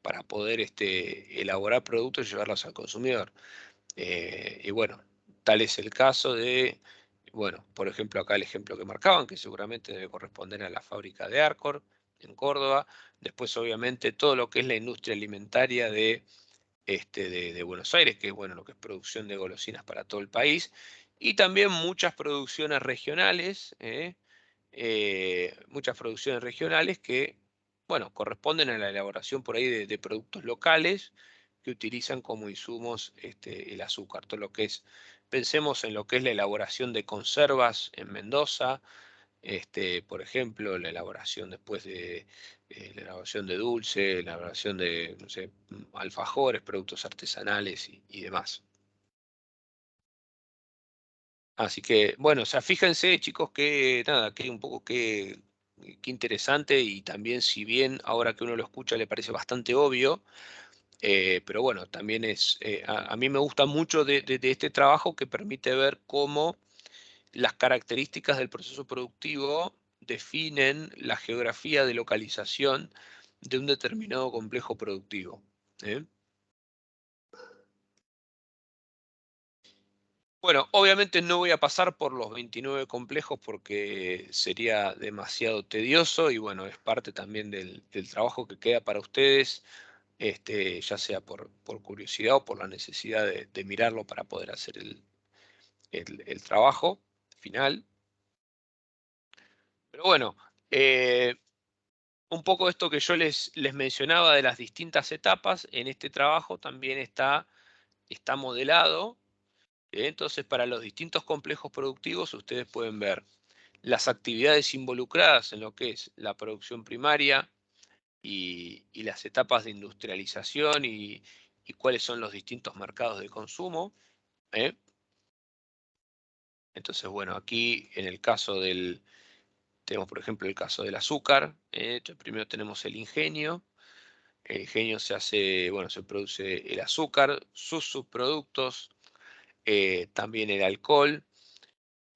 para poder elaborar productos y llevarlos al consumidor. Y bueno, tal es el caso de, bueno, por ejemplo, acá el ejemplo que marcaban, que seguramente debe corresponder a la fábrica de Arcor en Córdoba. Después, obviamente, todo lo que es la industria alimentaria de Buenos Aires, que es bueno, lo que es producción de golosinas para todo el país. Y también muchas producciones regionales que bueno, corresponden a la elaboración por ahí de productos locales que utilizan como insumos el azúcar. Todo lo que es, pensemos en lo que es la elaboración de conservas en Mendoza, por ejemplo, la elaboración después de la elaboración de dulce, la elaboración de, no sé, alfajores, productos artesanales y demás. Así que, bueno, o sea, fíjense, chicos, que nada, que un poco que interesante, y también si bien ahora que uno lo escucha le parece bastante obvio, pero bueno, también a mí me gusta mucho de este trabajo que permite ver cómo las características del proceso productivo definen la geografía de localización de un determinado complejo productivo. Bueno, obviamente no voy a pasar por los 29 complejos porque sería demasiado tedioso, y bueno, es parte también del trabajo que queda para ustedes, ya sea por curiosidad o por la necesidad de mirarlo para poder hacer el trabajo final. Pero bueno, un poco esto que yo les mencionaba de las distintas etapas, en este trabajo también está modelado. Entonces, para los distintos complejos productivos, ustedes pueden ver las actividades involucradas en lo que es la producción primaria y las etapas de industrialización y cuáles son los distintos mercados de consumo. Entonces, bueno, aquí en el caso tenemos por ejemplo el caso del azúcar. Primero tenemos el ingenio. El ingenio se hace, bueno, se produce el azúcar, sus subproductos, también el alcohol.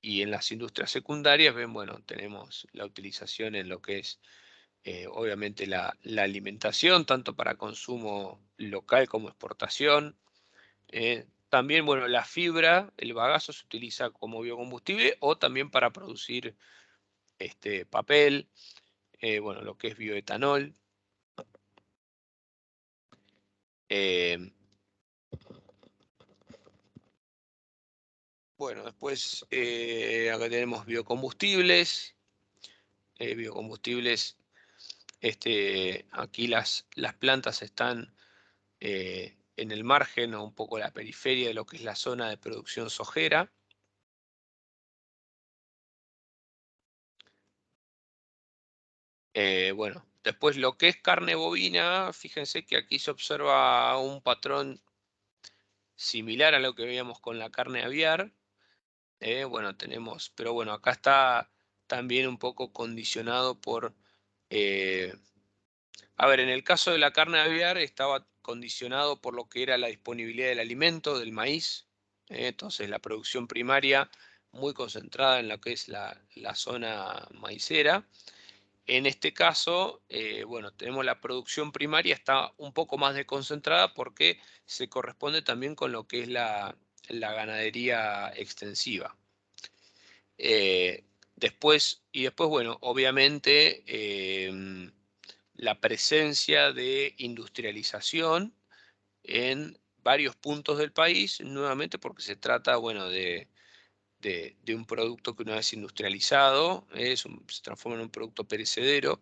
Y en las industrias secundarias, ven, bueno, tenemos la utilización en lo que es obviamente la alimentación, tanto para consumo local como exportación. También, bueno, la fibra, el bagazo se utiliza como biocombustible o también para producir papel, bueno, lo que es bioetanol. Bueno, después acá tenemos biocombustibles. Biocombustibles, aquí las plantas están en el margen o un poco la periferia de lo que es la zona de producción sojera. Bueno, después lo que es carne bovina, fíjense que aquí se observa un patrón similar a lo que veíamos con la carne aviar. Bueno, tenemos, pero bueno, acá está también un poco condicionado por, a ver, en el caso de la carne aviar estaba condicionado por lo que era la disponibilidad del alimento, del maíz. Entonces la producción primaria muy concentrada en lo que es la zona maicera. En este caso, bueno, tenemos la producción primaria, está un poco más desconcentrada porque se corresponde también con lo que es la ganadería extensiva. Después, bueno, obviamente la presencia de industrialización en varios puntos del país, nuevamente porque se trata, bueno, de un producto que una vez industrializado se transforma en un producto perecedero,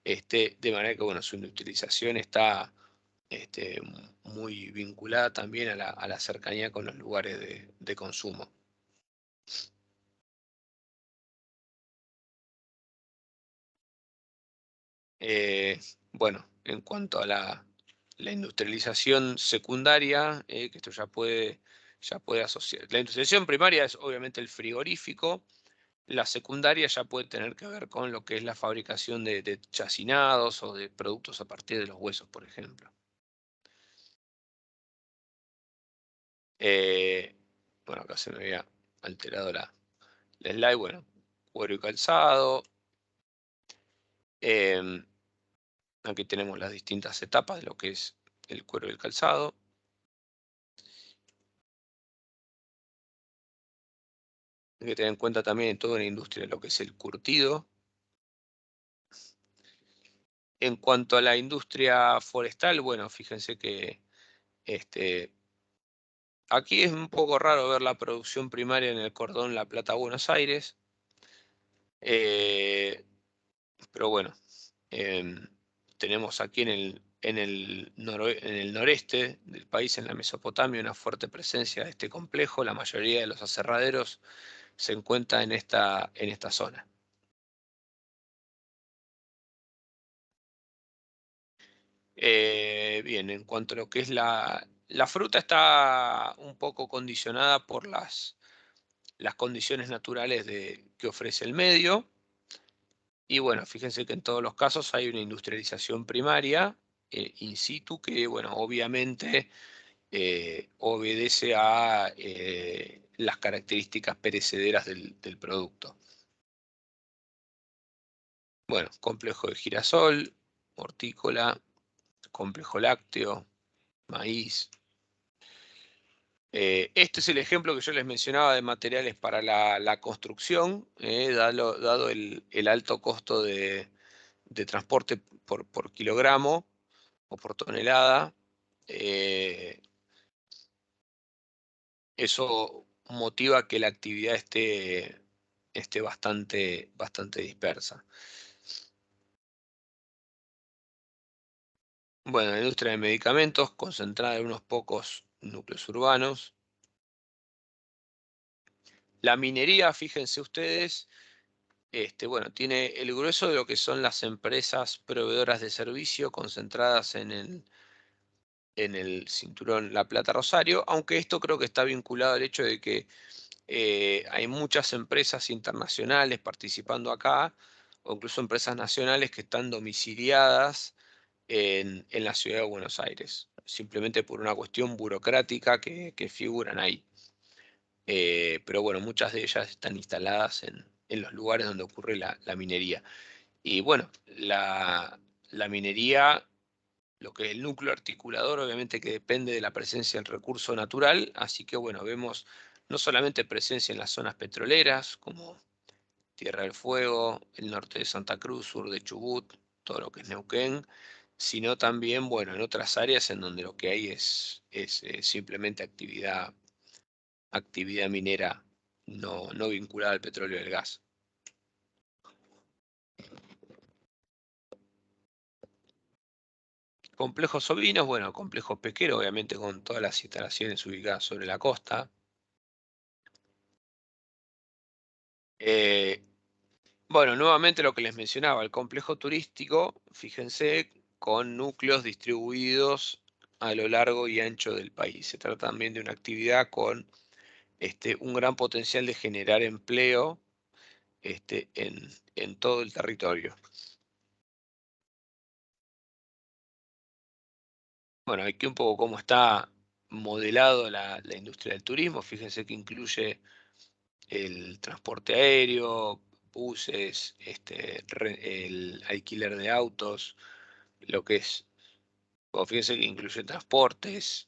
de manera que, bueno, su industrialización está muy vinculada también a la cercanía con los lugares de consumo. Bueno, en cuanto a la industrialización secundaria, que esto ya puede asociar. La industrialización primaria es obviamente el frigorífico. La secundaria ya puede tener que ver con lo que es la fabricación de chacinados o de productos a partir de los huesos, por ejemplo. Bueno, acá se me había alterado la slide. Bueno, cuero y calzado. Aquí tenemos las distintas etapas de lo que es el cuero y el calzado. Hay que tener en cuenta también en toda la industria lo que es el curtido. En cuanto a la industria forestal, bueno, fíjense que aquí es un poco raro ver la producción primaria en el cordón La Plata, Buenos Aires. Pero bueno, tenemos aquí en el noreste del país, en la Mesopotamia, una fuerte presencia de este complejo. La mayoría de los aserraderos se encuentra en esta zona. Bien, en cuanto a lo que es la fruta, está un poco condicionada por las condiciones naturales que ofrece el medio. Y bueno, fíjense que en todos los casos hay una industrialización primaria in situ que, bueno, obviamente obedece a las características perecederas del producto. Bueno, complejo de girasol, hortícola, complejo lácteo, maíz. Este es el ejemplo que yo les mencionaba de materiales para la construcción, dado el alto costo de transporte por kilogramo o por tonelada. Eso motiva que la actividad esté bastante dispersa. Bueno, la industria de medicamentos, concentrada en unos pocos núcleos urbanos. La minería, fíjense ustedes, bueno, tiene el grueso de lo que son las empresas proveedoras de servicio concentradas en el cinturón La Plata-Rosario, aunque esto creo que está vinculado al hecho de que hay muchas empresas internacionales participando acá, o incluso empresas nacionales que están domiciliadas en la ciudad de Buenos Aires, simplemente por una cuestión burocrática que figuran ahí. Pero bueno, muchas de ellas están instaladas en los lugares donde ocurre la minería. Y bueno, la minería, lo que es el núcleo articulador, obviamente que depende de la presencia del recurso natural, así que bueno, vemos no solamente presencia en las zonas petroleras, como Tierra del Fuego, el norte de Santa Cruz, sur de Chubut, todo lo que es Neuquén, sino también, bueno, en otras áreas en donde lo que hay es simplemente actividad minera no vinculada al petróleo y al gas. Complejos ovinos, bueno, complejos pesqueros, obviamente con todas las instalaciones ubicadas sobre la costa. Bueno, nuevamente lo que les mencionaba, el complejo turístico, fíjense, con núcleos distribuidos a lo largo y ancho del país. Se trata también de una actividad con un gran potencial de generar empleo en todo el territorio. Bueno, aquí un poco cómo está modelado la industria del turismo. Fíjense que incluye el transporte aéreo, buses, el alquiler de autos, lo que es, fíjense que incluye transportes,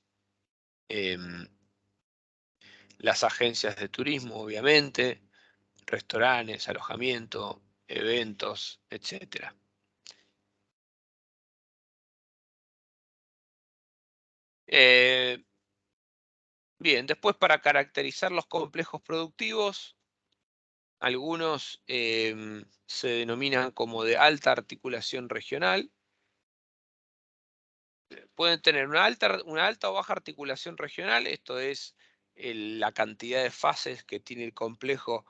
las agencias de turismo, obviamente, restaurantes, alojamiento, eventos, etc. Bien, después para caracterizar los complejos productivos, algunos se denominan como de alta articulación regional. Pueden tener una alta o baja articulación regional, esto es la cantidad de fases que tiene el complejo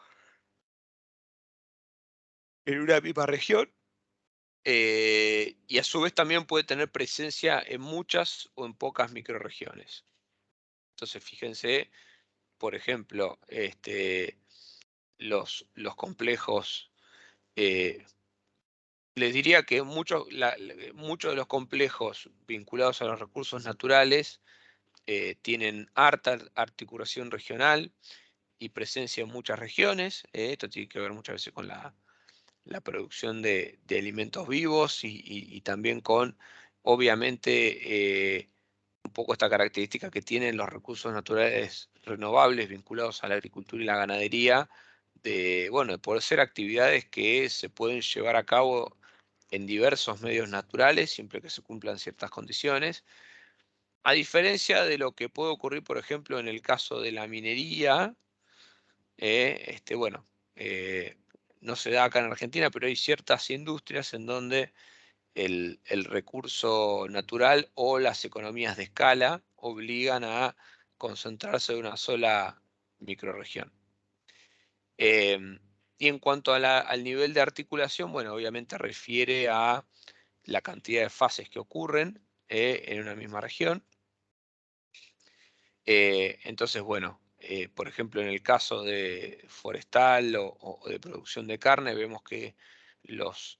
en una misma región. Y a su vez también puede tener presencia en muchas o en pocas microrregiones. Entonces, fíjense, por ejemplo, los complejos, les diría que muchos de los complejos vinculados a los recursos naturales tienen harta articulación regional y presencia en muchas regiones. Esto tiene que ver muchas veces con la producción de alimentos vivos y también con, obviamente, un poco esta característica que tienen los recursos naturales renovables vinculados a la agricultura y la ganadería, de poder ser actividades que se pueden llevar a cabo en diversos medios naturales, siempre que se cumplan ciertas condiciones. A diferencia de lo que puede ocurrir, por ejemplo, en el caso de la minería, no se da acá en Argentina, pero hay ciertas industrias en donde el recurso natural o las economías de escala obligan a concentrarse en una sola microrregión. Y en cuanto a al nivel de articulación, bueno, obviamente refiere a la cantidad de fases que ocurren en una misma región. Entonces, bueno, por ejemplo, en el caso de forestal o de producción de carne, vemos que los,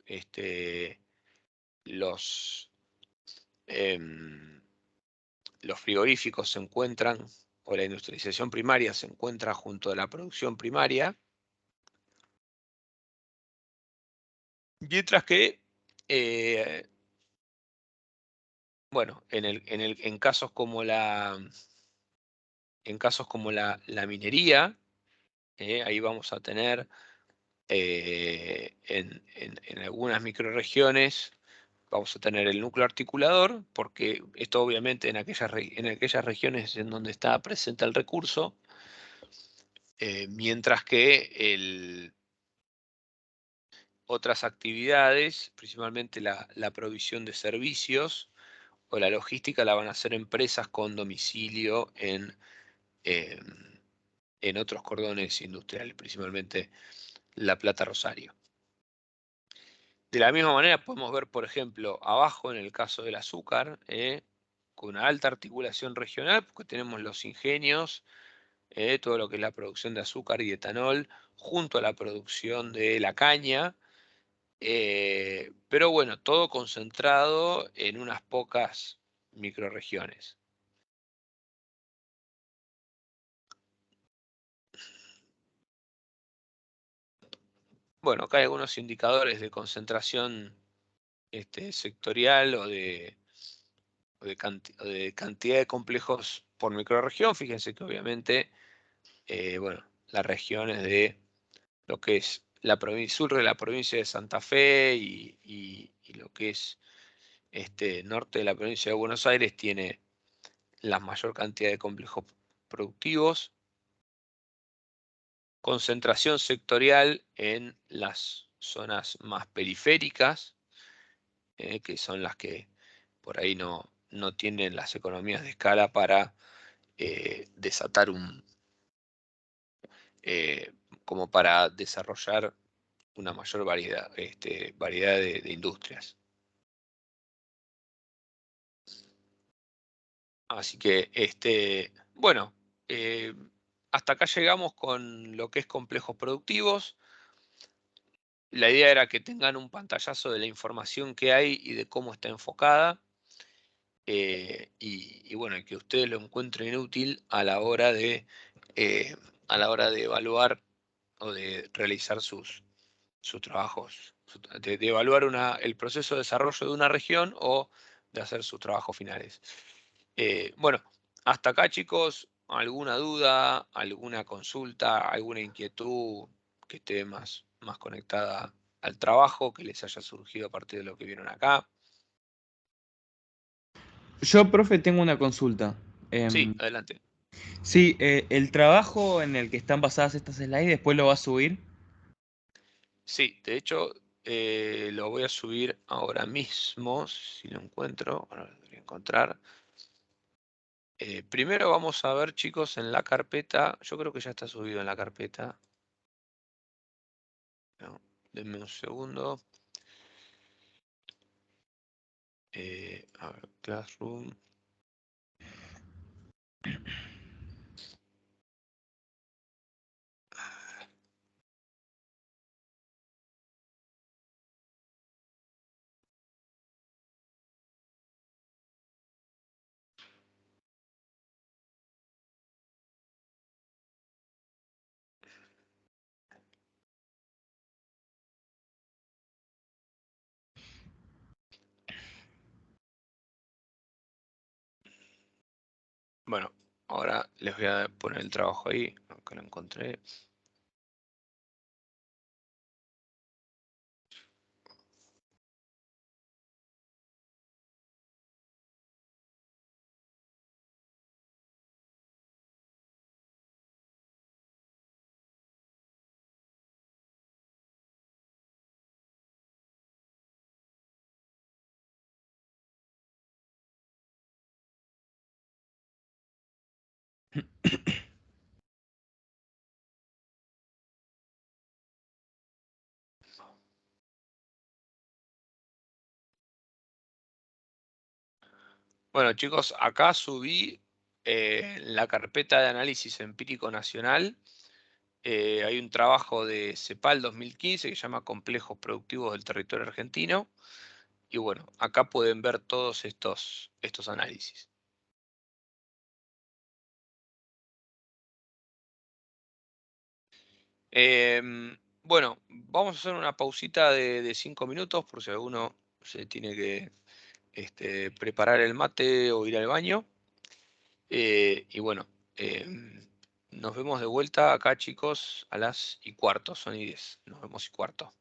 los, em, los frigoríficos se encuentran, o la industrialización primaria se encuentra junto a la producción primaria, mientras que, bueno, en casos como la minería, ahí vamos a tener en algunas microrregiones, vamos a tener el núcleo articulador, porque esto obviamente en aquellas regiones en donde está presente el recurso, mientras que otras actividades, principalmente la provisión de servicios o la logística, la van a hacer empresas con domicilio eh, en otros cordones industriales, principalmente La Plata, Rosario. De la misma manera podemos ver, por ejemplo, abajo en el caso del azúcar, con una alta articulación regional, porque tenemos los ingenios, todo lo que es la producción de azúcar y etanol, junto a la producción de la caña, pero bueno, todo concentrado en unas pocas microrregiones. Bueno, acá hay algunos indicadores de concentración sectorial o de cantidad de complejos por microrregión. Fíjense que obviamente, bueno, las regiones de lo que es la provincia sur de la provincia de Santa Fe y lo que es norte de la provincia de Buenos Aires tiene la mayor cantidad de complejos productivos. Concentración sectorial en las zonas más periféricas, que son las que por ahí no tienen las economías de escala para desatar como para desarrollar una mayor variedad, de industrias. Así que, bueno, hasta acá llegamos con lo que es complejos productivos. La idea era que tengan un pantallazo de la información que hay y de cómo está enfocada. Y bueno, que ustedes lo encuentren útil a la hora de evaluar o de realizar sus trabajos, de evaluar el proceso de desarrollo de una región o de hacer sus trabajos finales. Bueno, hasta acá, chicos, ¿alguna duda, alguna consulta, alguna inquietud que esté más conectada al trabajo, que les haya surgido a partir de lo que vieron acá? Yo, profe, tengo una consulta. Sí, adelante. Sí, el trabajo en el que están basadas estas slides, después lo va a subir. Sí, de hecho, lo voy a subir ahora mismo, si lo encuentro. Ahora lo debería encontrar. Primero vamos a ver, chicos, en la carpeta. Yo creo que ya está subido en la carpeta. No, denme un segundo. A ver, Classroom. Bueno, ahora les voy a poner el trabajo ahí, aunque lo encontré. Bueno, chicos, acá subí la carpeta de análisis empírico nacional. Hay un trabajo de CEPAL 2015 que se llama Complejos Productivos del Territorio Argentino. Y bueno, acá pueden ver todos estos análisis. Bueno, vamos a hacer una pausita de 5 minutos por si alguno se tiene que preparar el mate o ir al baño. Y bueno, nos vemos de vuelta acá, chicos, a las y cuarto, son y 10. Nos vemos y cuarto.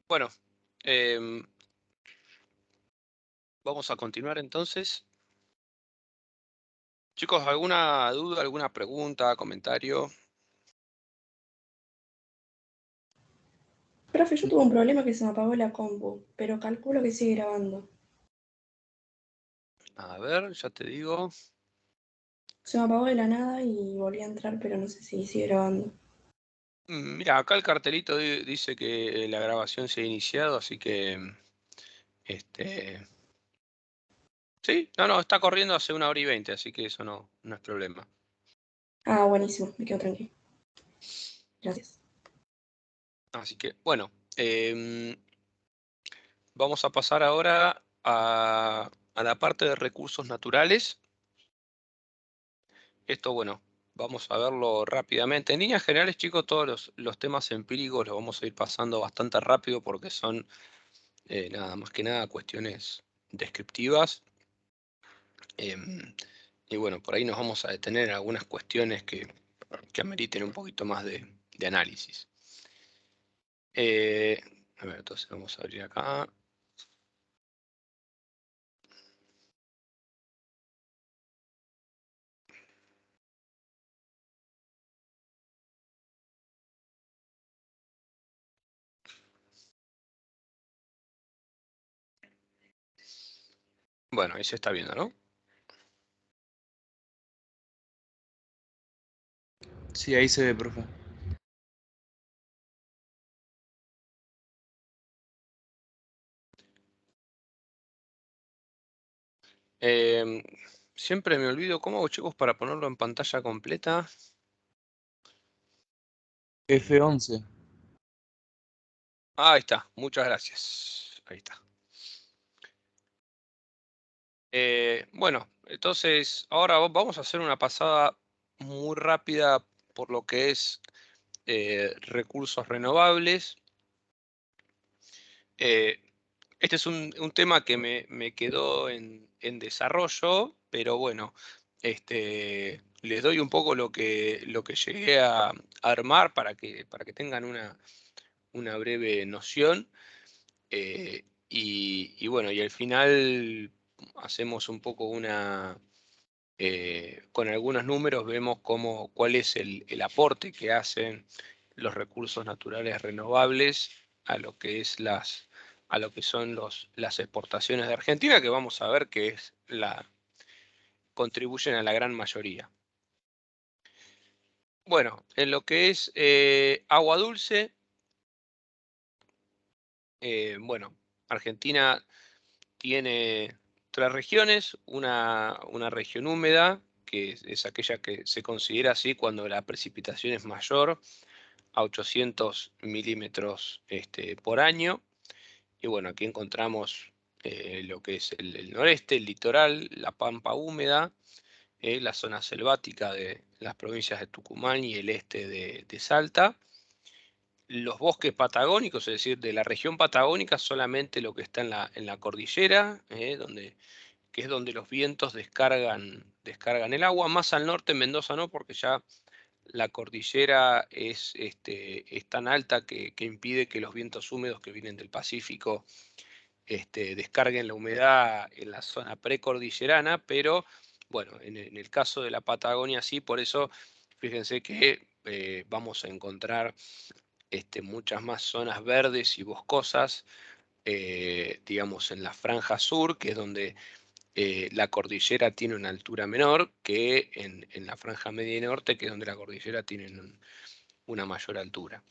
Bueno, vamos a continuar entonces. Chicos, ¿alguna duda, alguna pregunta, comentario? Profe, yo tuve un problema que se me apagó la compu, pero calculo que sigue grabando. A ver, ya te digo. Se me apagó de la nada y volví a entrar, pero no sé si sigue grabando. Mira, acá el cartelito dice que la grabación se ha iniciado, así que sí, no, está corriendo hace 1 hora y 20, así que eso no es problema. Ah, buenísimo, me quedo tranquilo. Gracias. Así que, bueno, vamos a pasar ahora a la parte de recursos naturales. Esto, bueno, vamos a verlo rápidamente. En líneas generales, chicos, todos los temas empíricos los vamos a ir pasando bastante rápido porque son, nada más que nada, cuestiones descriptivas. Y bueno, por ahí nos vamos a detener en algunas cuestiones que ameriten un poquito más de análisis. A ver, entonces vamos a abrir acá. Bueno, ahí se está viendo, ¿no? Sí, ahí se ve, profe. Siempre me olvido cómo hago, chicos, para ponerlo en pantalla completa. F11. Ahí está, muchas gracias. Ahí está. Bueno, entonces ahora vamos a hacer una pasada muy rápida por lo que es recursos renovables. Este es un tema que me quedó en desarrollo, pero bueno, les doy un poco lo que llegué a armar para que tengan una breve noción. Y bueno, y al final hacemos un poco con algunos números vemos cuál es el aporte que hacen los recursos naturales renovables a lo que es a lo que son las exportaciones de Argentina, que vamos a ver que contribuyen a la gran mayoría. Bueno, en lo que es agua dulce, bueno, Argentina tiene 3 regiones, una región húmeda, que es aquella que se considera así cuando la precipitación es mayor a 800 milímetros por año. Y bueno, aquí encontramos lo que es el noreste, el litoral, la pampa húmeda, la zona selvática de las provincias de Tucumán y el este de Salta. Los bosques patagónicos, es decir, de la región patagónica, solamente lo que está en la cordillera, que es donde los vientos descargan el agua. Más al norte, en Mendoza no, porque ya la cordillera es tan alta que impide que los vientos húmedos que vienen del Pacífico descarguen la humedad en la zona precordillerana, pero bueno, en el caso de la Patagonia sí, por eso fíjense que vamos a encontrar muchas más zonas verdes y boscosas, digamos en la franja sur, que es donde la cordillera tiene una altura menor que en la franja media y norte, que es donde la cordillera tiene una mayor altura.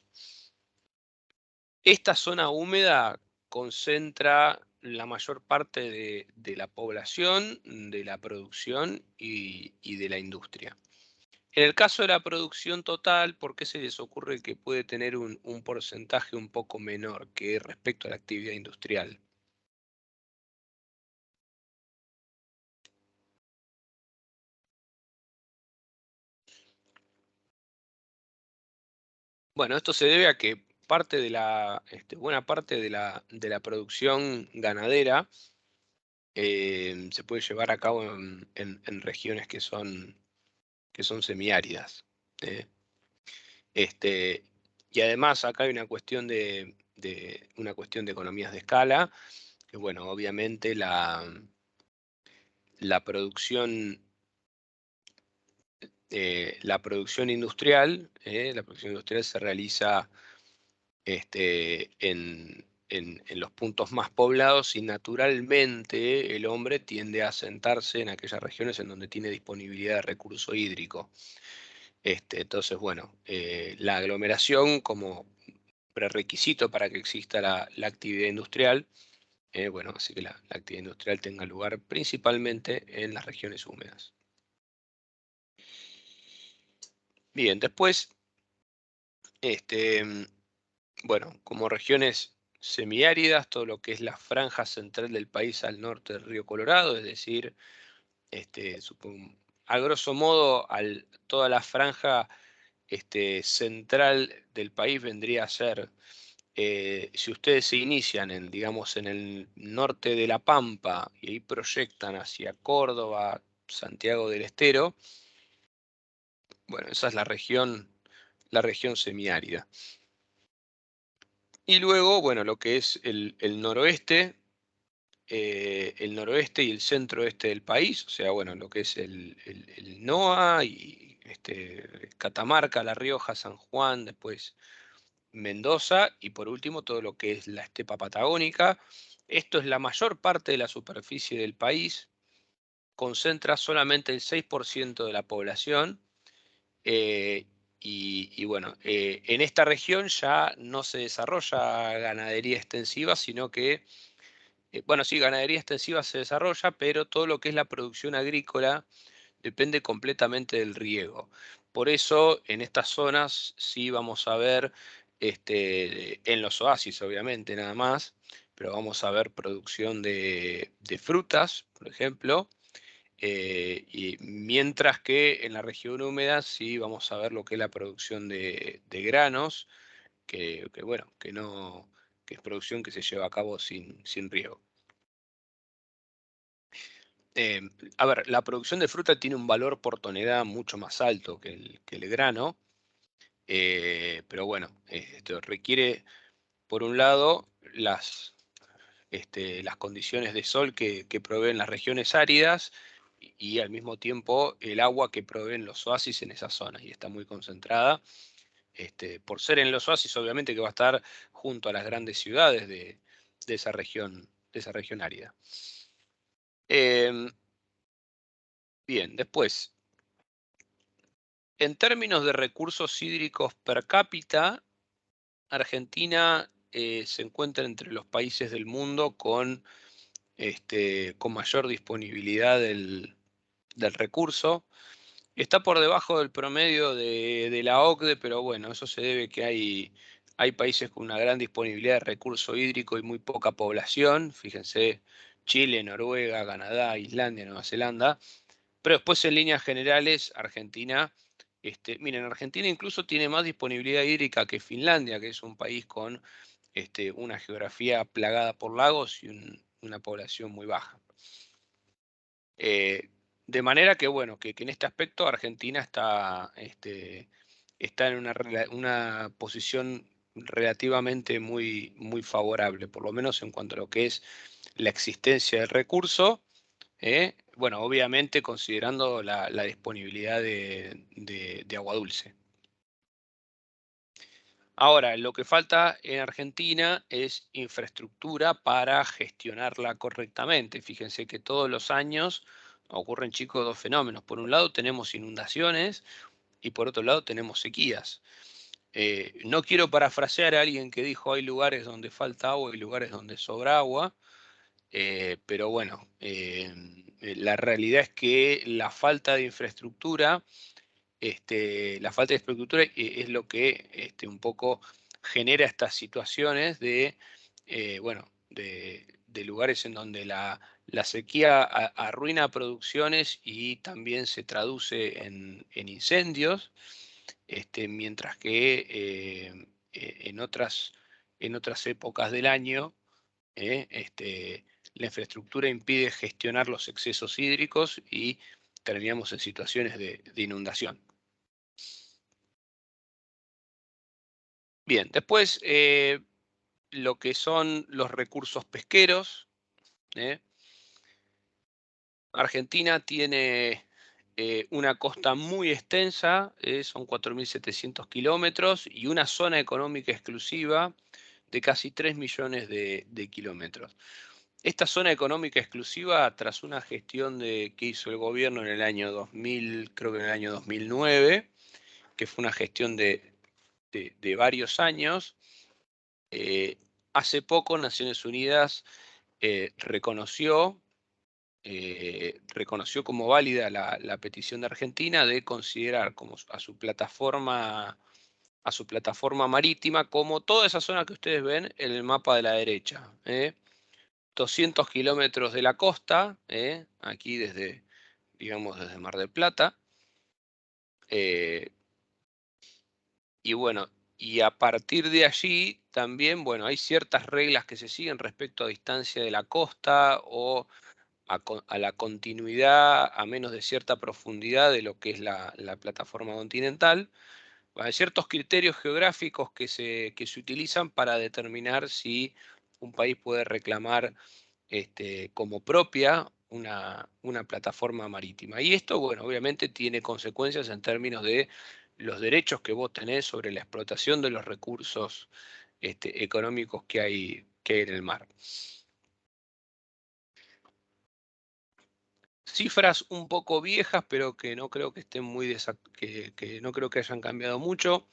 Esta zona húmeda concentra la mayor parte de la población, de la producción y de la industria. En el caso de la producción total, ¿por qué se les ocurre que puede tener un porcentaje un poco menor que respecto a la actividad industrial? Bueno, esto se debe a que buena parte de la producción ganadera se puede llevar a cabo en regiones que son semiáridas. ¿eh? Y además acá hay una cuestión de una cuestión de economías de escala, que bueno, obviamente la producción industrial, se realiza en los puntos más poblados y naturalmente el hombre tiende a asentarse en aquellas regiones en donde tiene disponibilidad de recurso hídrico. Entonces, bueno, la aglomeración como prerequisito para que exista la actividad industrial, bueno, así que la actividad industrial tenga lugar principalmente en las regiones húmedas. Bien, después, bueno, como regiones semiáridas, todo lo que es la franja central del país al norte del río Colorado, es decir, a grosso modo, toda la franja central del país vendría a ser, si ustedes se inician digamos, en el norte de La Pampa y ahí proyectan hacia Córdoba, Santiago del Estero, bueno, esa es la región semiárida. Y luego, bueno, lo que es el noroeste y el centro-oeste del país, o sea, bueno, lo que es el NOA y Catamarca, La Rioja, San Juan, después Mendoza y por último todo lo que es la estepa patagónica. Esto es la mayor parte de la superficie del país, concentra solamente el 6% de la población. Y bueno, en esta región ya no se desarrolla ganadería extensiva, sino que, bueno, sí, ganadería extensiva se desarrolla, pero todo lo que es la producción agrícola depende completamente del riego. Por eso, en estas zonas sí vamos a ver, en los oasis obviamente nada más, pero vamos a ver producción de frutas, por ejemplo, y mientras que en la región húmeda sí vamos a ver lo que es la producción de granos, bueno, que es producción que se lleva a cabo sin riego. A ver, la producción de fruta tiene un valor por tonelada mucho más alto que el grano, pero bueno, esto requiere, por un lado, las condiciones de sol que proveen las regiones áridas y al mismo tiempo el agua que proveen los oasis en esas zonas, y está muy concentrada. Por ser en los oasis, obviamente que va a estar junto a las grandes ciudades de esa región árida. Bien, después, en términos de recursos hídricos per cápita, Argentina se encuentra entre los países del mundo con mayor disponibilidad del recurso. Está por debajo del promedio de la OCDE, pero bueno, eso se debe que hay países con una gran disponibilidad de recurso hídrico y muy poca población. Fíjense, Chile, Noruega, Canadá, Islandia, Nueva Zelanda. Pero después, en líneas generales, Argentina, miren, Argentina incluso tiene más disponibilidad hídrica que Finlandia, que es un país con una geografía plagada por lagos y una población muy baja. De manera que, bueno, que en este aspecto Argentina está en una posición relativamente muy, muy favorable, por lo menos en cuanto a lo que es la existencia del recurso. Bueno, obviamente considerando la disponibilidad de agua dulce. Ahora, lo que falta en Argentina es infraestructura para gestionarla correctamente. Fíjense que todos los años ocurren, chicos, dos fenómenos. Por un lado tenemos inundaciones y por otro lado tenemos sequías. No quiero parafrasear a alguien que dijo hay lugares donde falta agua y lugares donde sobra agua. Pero bueno, la realidad es que la falta de infraestructura, es lo que un poco genera estas situaciones de, bueno, de lugares en donde la sequía arruina producciones y también se traduce en incendios, mientras que en otras épocas del año, la infraestructura impide gestionar los excesos hídricos y terminamos en situaciones de inundación. Bien, después, lo que son los recursos pesqueros. Argentina tiene una costa muy extensa, son 4.700 kilómetros, y una zona económica exclusiva de casi 3 millones de kilómetros. Esta zona económica exclusiva, tras una gestión que hizo el gobierno en el año 2000, creo que en el año 2009, que fue una gestión de varios años, hace poco Naciones Unidas reconoció como válida la petición de Argentina de considerar como a su plataforma marítima como toda esa zona que ustedes ven en el mapa de la derecha. 200 kilómetros de la costa, aquí digamos desde Mar del Plata. Y bueno, y a partir de allí también, bueno, hay ciertas reglas que se siguen respecto a distancia de la costa o a la continuidad a menos de cierta profundidad de lo que es la plataforma continental. Hay ciertos criterios geográficos que se utilizan para determinar si un país puede reclamar como propia una plataforma marítima. Y esto, bueno, obviamente tiene consecuencias en términos de los derechos que vos tenés sobre la explotación de los recursos económicos que hay en el mar. Cifras un poco viejas, pero que no creo que estén que no creo que hayan cambiado mucho.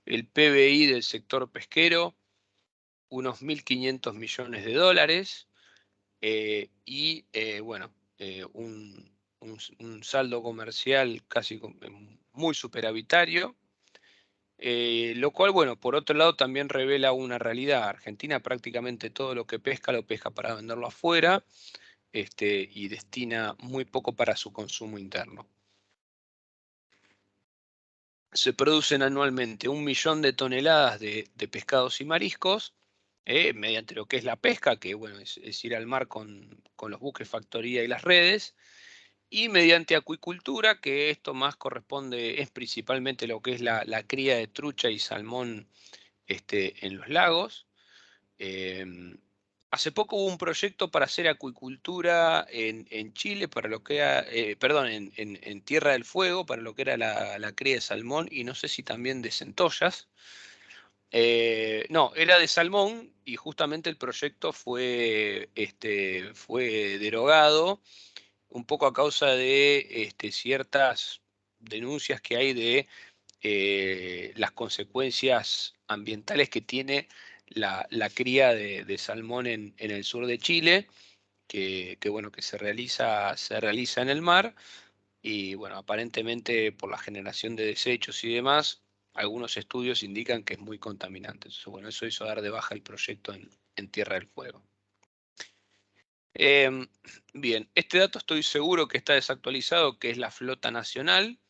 El PBI del sector pesquero, unos 1.500 millones de dólares. Y bueno, un saldo comercial casi muy superavitario. Lo cual, bueno, por otro lado también revela una realidad. Argentina prácticamente todo lo que pesca lo pesca para venderlo afuera. Y destina muy poco para su consumo interno. Se producen anualmente 1 millón de toneladas de pescados y mariscos, mediante lo que es la pesca, que bueno, es ir al mar con los buques factoría y las redes, y mediante acuicultura, que esto más corresponde, es principalmente lo que es la cría de trucha y salmón en los lagos. Hace poco hubo un proyecto para hacer acuicultura en Chile, para lo que era, perdón, en Tierra del Fuego, para lo que era la cría de salmón y no sé si también de centollas. No, era de salmón y justamente el proyecto fue derogado un poco a causa de ciertas denuncias que hay de las consecuencias ambientales que tiene la cría de salmón en el sur de Chile, bueno, que se realiza en el mar, y bueno, aparentemente por la generación de desechos y demás, algunos estudios indican que es muy contaminante. Entonces, bueno, eso hizo dar de baja el proyecto en Tierra del Fuego. Bien, este dato estoy seguro que está desactualizado, que es la flota nacional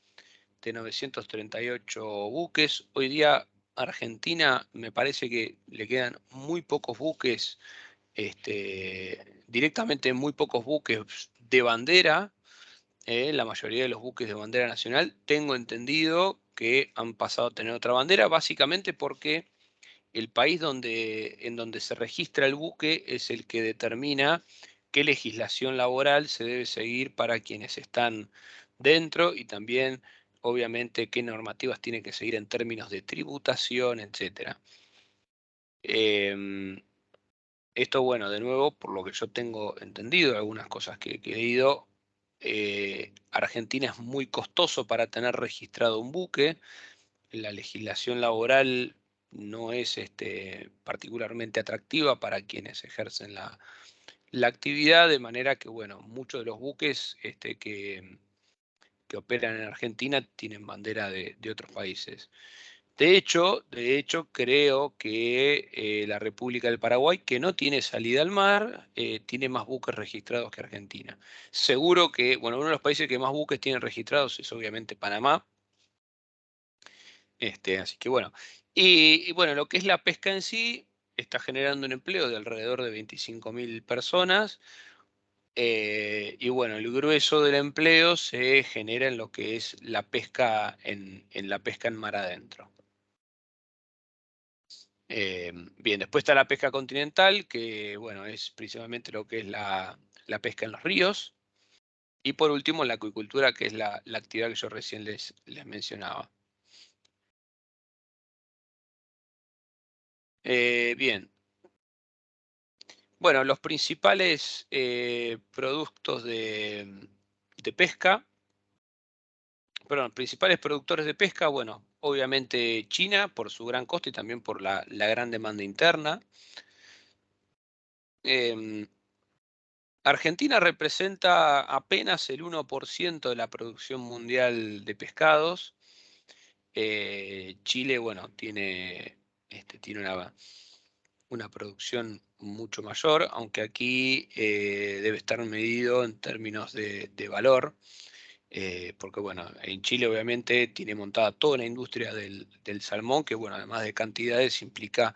de 938 buques. Hoy día Argentina me parece que le quedan muy pocos buques, directamente muy pocos buques de bandera. La mayoría de los buques de bandera nacional, tengo entendido que han pasado a tener otra bandera, básicamente porque el país en donde se registra el buque es el que determina qué legislación laboral se debe seguir para quienes están dentro y también, obviamente, qué normativas tiene que seguir en términos de tributación, etc. Esto, bueno, de nuevo, por lo que yo tengo entendido, algunas cosas que he leído, Argentina es muy costoso para tener registrado un buque. La legislación laboral no es particularmente atractiva para quienes ejercen la actividad, de manera que, bueno, muchos de los buques que operan en Argentina tienen bandera de otros países. De hecho, creo que la República del Paraguay, que no tiene salida al mar, tiene más buques registrados que Argentina. Seguro que, bueno, uno de los países que más buques tienen registrados es obviamente Panamá. Así que bueno. Y bueno, lo que es la pesca en sí está generando un empleo de alrededor de 25.000 personas. Y bueno, el grueso del empleo se genera en lo que es la pesca en la pesca en mar adentro. Bien, después está la pesca continental, que bueno, es principalmente lo que es la pesca en los ríos. Y por último, la acuicultura, que es la actividad que yo recién les mencionaba. Bien. Bueno, los principales productos de pesca, perdón, principales productores de pesca, bueno, obviamente China por su gran costo y también por la gran demanda interna. Argentina representa apenas el 1% de la producción mundial de pescados. Chile, bueno, tiene una producción mucho mayor, aunque aquí debe estar medido en términos de valor, porque bueno, en Chile obviamente tiene montada toda la industria del salmón, que bueno, además de cantidades implica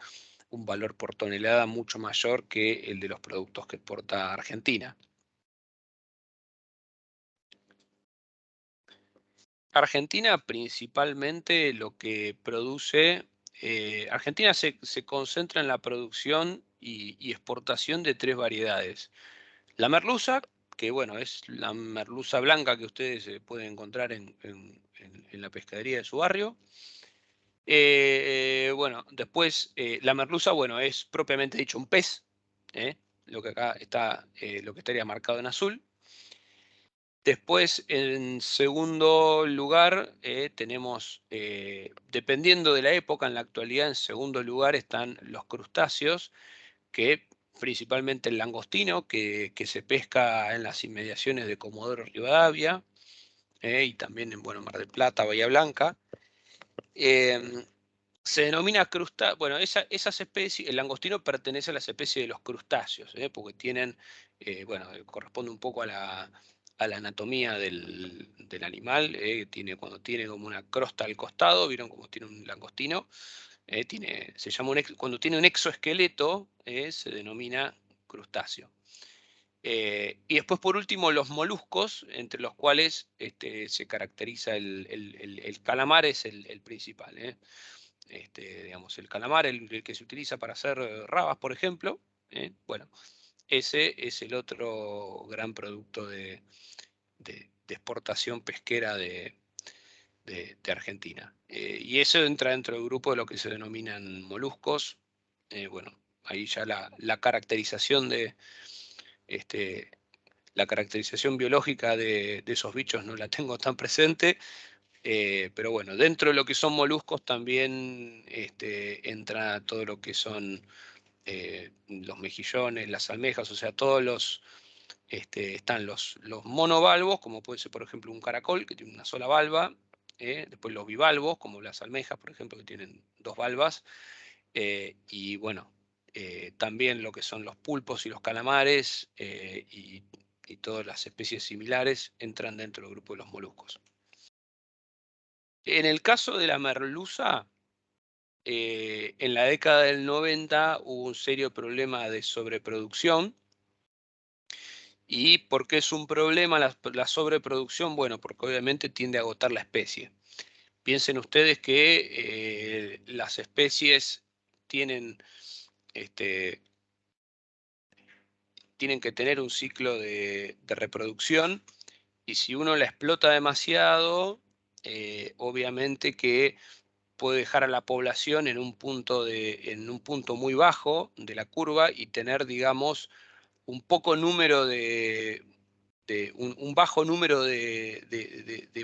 un valor por tonelada mucho mayor que el de los productos que exporta Argentina. Argentina principalmente lo que produce, Argentina se concentra en la producción y exportación de 3 variedades. La merluza, que bueno, es la merluza blanca que ustedes pueden encontrar en la pescadería de su barrio. Bueno, después la merluza, bueno, es propiamente dicho un pez, lo que acá está, lo que estaría marcado en azul. Después, en segundo lugar, tenemos, dependiendo de la época, en la actualidad, en segundo lugar están los crustáceos, que principalmente el langostino, que se pesca en las inmediaciones de Comodoro Rivadavia, y también en bueno, Mar del Plata, Bahía Blanca. Se denomina crustáceo, bueno, esas especies, el langostino pertenece a las especies de los crustáceos, porque tienen, bueno, corresponde un poco a la anatomía del animal, cuando tiene como una crosta al costado, vieron como tiene un langostino, cuando tiene un exoesqueleto, se denomina crustáceo. Y después, por último, los moluscos, entre los cuales se caracteriza el calamar, es el principal. Digamos, el calamar, el que se utiliza para hacer rabas, por ejemplo. Bueno, ese es el otro gran producto de exportación pesquera de Argentina. Y eso entra dentro del grupo de lo que se denominan moluscos. Bueno, ahí ya la caracterización la caracterización biológica de esos bichos no la tengo tan presente, pero bueno, dentro de lo que son moluscos también entra todo lo que son los mejillones, las almejas, o sea, están los monovalvos, como puede ser por ejemplo un caracol que tiene una sola valva, después los bivalvos, como las almejas, por ejemplo, que tienen 2 valvas, y bueno, también lo que son los pulpos y los calamares y todas las especies similares entran dentro del grupo de los moluscos. En el caso de la merluza, en la década del 90 hubo un serio problema de sobreproducción. ¿Y por qué es un problema la sobreproducción? Bueno, porque obviamente tiende a agotar la especie. Piensen ustedes que las especies tienen que tener un ciclo de reproducción, y si uno la explota demasiado, obviamente que puede dejar a la población en un punto muy bajo de la curva y tener, digamos, un bajo número de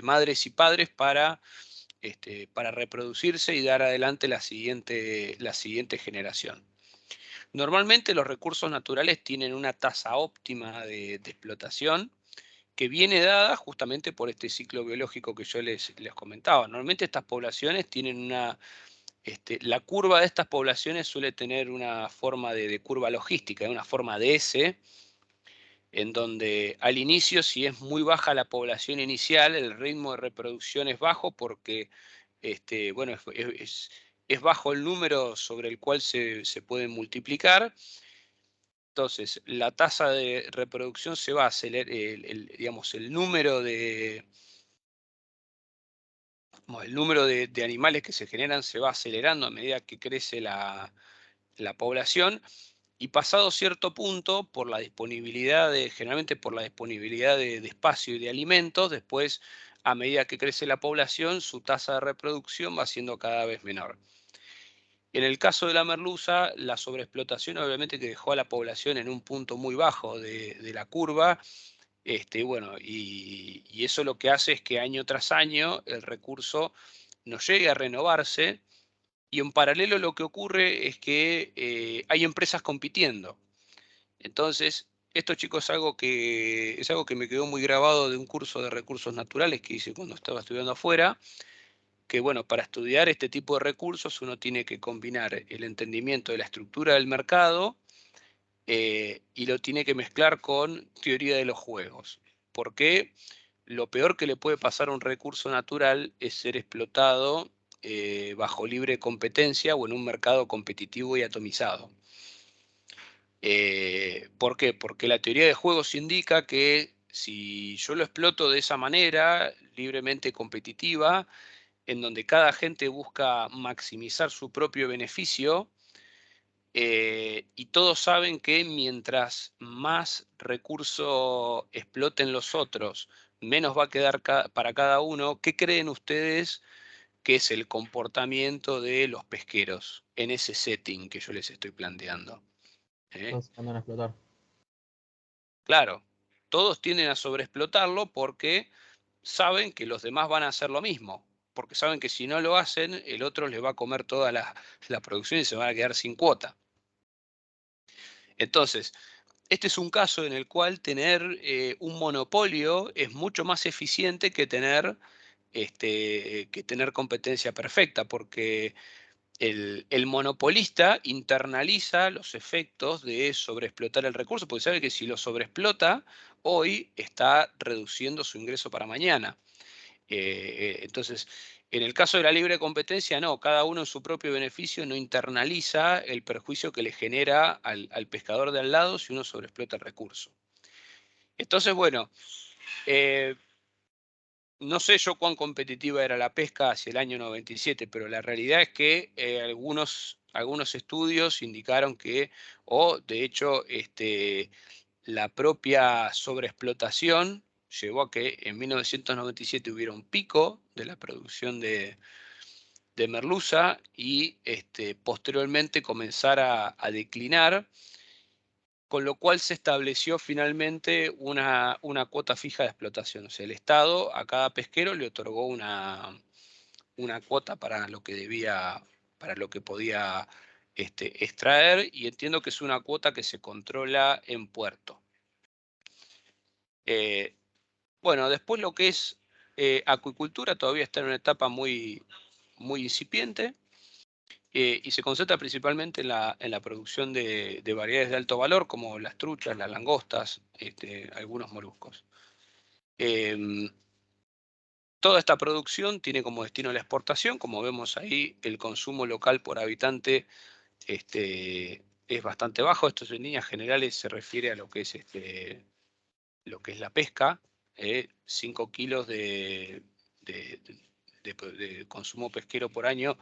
madres y padres para reproducirse y dar adelante la siguiente generación. Normalmente los recursos naturales tienen una tasa óptima de explotación que viene dada justamente por este ciclo biológico que yo les comentaba. Normalmente estas poblaciones tienen la curva de estas poblaciones suele tener una forma de curva logística, una forma de S, en donde al inicio, si es muy baja la población inicial, el ritmo de reproducción es bajo porque bueno, es bajo el número sobre el cual se pueden multiplicar. Entonces, la tasa de reproducción se va a acelerar, digamos, el número de el número de animales que se generan se va acelerando a medida que crece la población, y pasado cierto punto, por la disponibilidad generalmente por la disponibilidad de espacio y de alimentos, después, a medida que crece la población, su tasa de reproducción va siendo cada vez menor. En el caso de la merluza, la sobreexplotación obviamente que dejó a la población en un punto muy bajo de la curva, bueno, y eso lo que hace es que año tras año el recurso no llegue a renovarse, y en paralelo lo que ocurre es que hay empresas compitiendo. Entonces, esto, chicos, es algo que me quedó muy grabado de un curso de recursos naturales que hice cuando estaba estudiando afuera, que bueno, para estudiar este tipo de recursos uno tiene que combinar el entendimiento de la estructura del mercado y lo tiene que mezclar con teoría de los juegos. Porque lo peor que le puede pasar a un recurso natural es ser explotado bajo libre competencia o en un mercado competitivo y atomizado. ¿Por qué? Porque la teoría de juegos indica que si yo lo exploto de esa manera, libremente competitiva, en donde cada agente busca maximizar su propio beneficio, y todos saben que mientras más recurso exploten los otros, menos va a quedar para cada uno. ¿Qué creen ustedes que es el comportamiento de los pesqueros en ese setting que yo les estoy planteando? Todos andan a explotar. Claro, todos tienden a sobreexplotarlo porque saben que los demás van a hacer lo mismo, porque saben que si no lo hacen, el otro les va a comer toda la producción y se van a quedar sin cuota. Entonces, este es un caso en el cual tener un monopolio es mucho más eficiente que tener competencia perfecta, porque el monopolista internaliza los efectos de sobreexplotar el recurso, porque sabe que si lo sobreexplota, hoy está reduciendo su ingreso para mañana. Entonces, en el caso de la libre competencia, no, cada uno en su propio beneficio no internaliza el perjuicio que le genera al pescador de al lado si uno sobreexplota el recurso. Entonces, bueno, no sé yo cuán competitiva era la pesca hacia el año 97, pero la realidad es que algunos estudios indicaron que, o de hecho, la propia sobreexplotación llevó a que en 1997 hubiera un pico de la producción de merluza y posteriormente comenzara a declinar, con lo cual se estableció finalmente una cuota fija de explotación. O sea, el Estado a cada pesquero le otorgó una cuota para lo que debía, para lo que podía extraer, y entiendo que es una cuota que se controla en puerto. Bueno, después lo que es acuicultura todavía está en una etapa muy, muy incipiente. Y se concentra principalmente en la producción de variedades de alto valor, como las truchas, las langostas, algunos moluscos. Toda esta producción tiene como destino la exportación. Como vemos ahí, el consumo local por habitante es bastante bajo. Esto en líneas generales se refiere a lo que es, la pesca. 5 kilos de consumo pesquero por año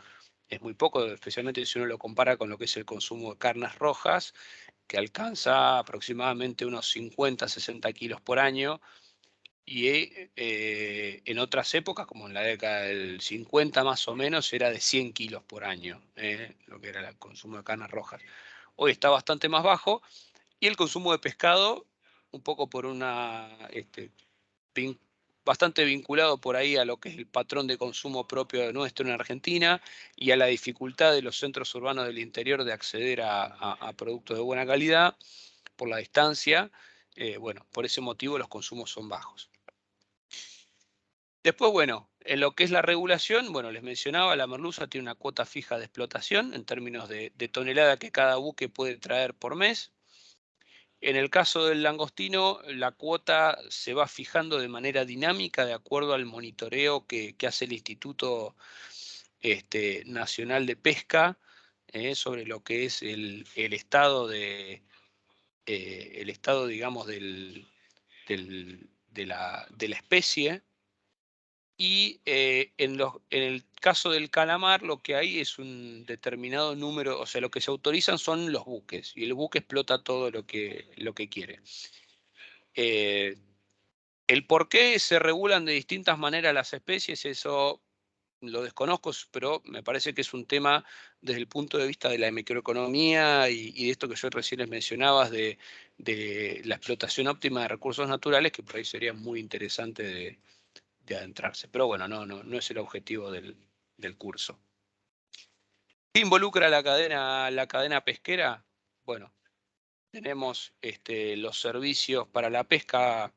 es muy poco, especialmente si uno lo compara con lo que es el consumo de carnes rojas, que alcanza aproximadamente unos 50, 60 kilos por año, y en otras épocas, como en la década del 50 más o menos, era de 100 kilos por año, lo que era el consumo de carnes rojas. Hoy está bastante más bajo, y el consumo de pescado, un poco por bastante vinculado por ahí a lo que es el patrón de consumo propio nuestro en Argentina y a la dificultad de los centros urbanos del interior de acceder a productos de buena calidad por la distancia. Bueno, por ese motivo los consumos son bajos. Después, bueno, en lo que es la regulación, bueno, les mencionaba, la merluza tiene una cuota fija de explotación en términos de tonelada que cada buque puede traer por mes. En el caso del langostino, la cuota se va fijando de manera dinámica de acuerdo al monitoreo que hace el Instituto Nacional de Pesca sobre lo que es el estado digamos, de la especie. Y en el caso del calamar, lo que hay es un determinado número, o sea, lo que se autorizan son los buques, y el buque explota todo lo que quiere. El por qué se regulan de distintas maneras las especies, eso lo desconozco, pero me parece que es un tema desde el punto de vista de la microeconomía y de esto que yo recién les mencionabas de la explotación óptima de recursos naturales, que por ahí sería muy interesante de adentrarse. Pero bueno, no es el objetivo del curso. ¿Qué involucra la cadena pesquera? Bueno, tenemos los servicios para la pesca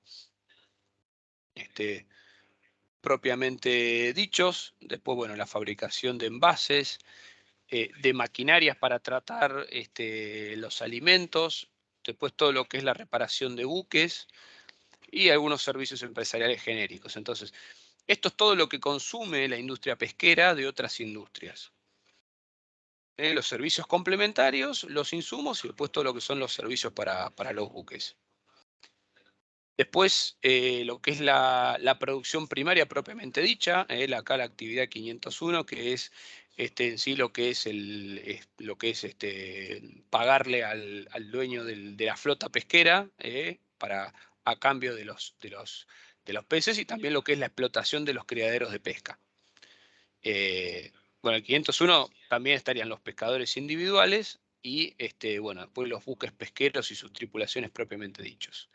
propiamente dichos. Después, bueno, la fabricación de envases, de maquinarias para tratar los alimentos. Después todo lo que es la reparación de buques y algunos servicios empresariales genéricos. Entonces, esto es todo lo que consume la industria pesquera de otras industrias. Los servicios complementarios, los insumos y después todo lo que son los servicios para los buques. Después, lo que es la producción primaria propiamente dicha, acá la actividad 501, que es en sí lo que es pagarle al dueño de la flota pesquera a cambio de los peces, y también lo que es la explotación de los criaderos de pesca. Bueno, el 501 también estarían los pescadores individuales y bueno, después los buques pesqueros y sus tripulaciones propiamente dichos.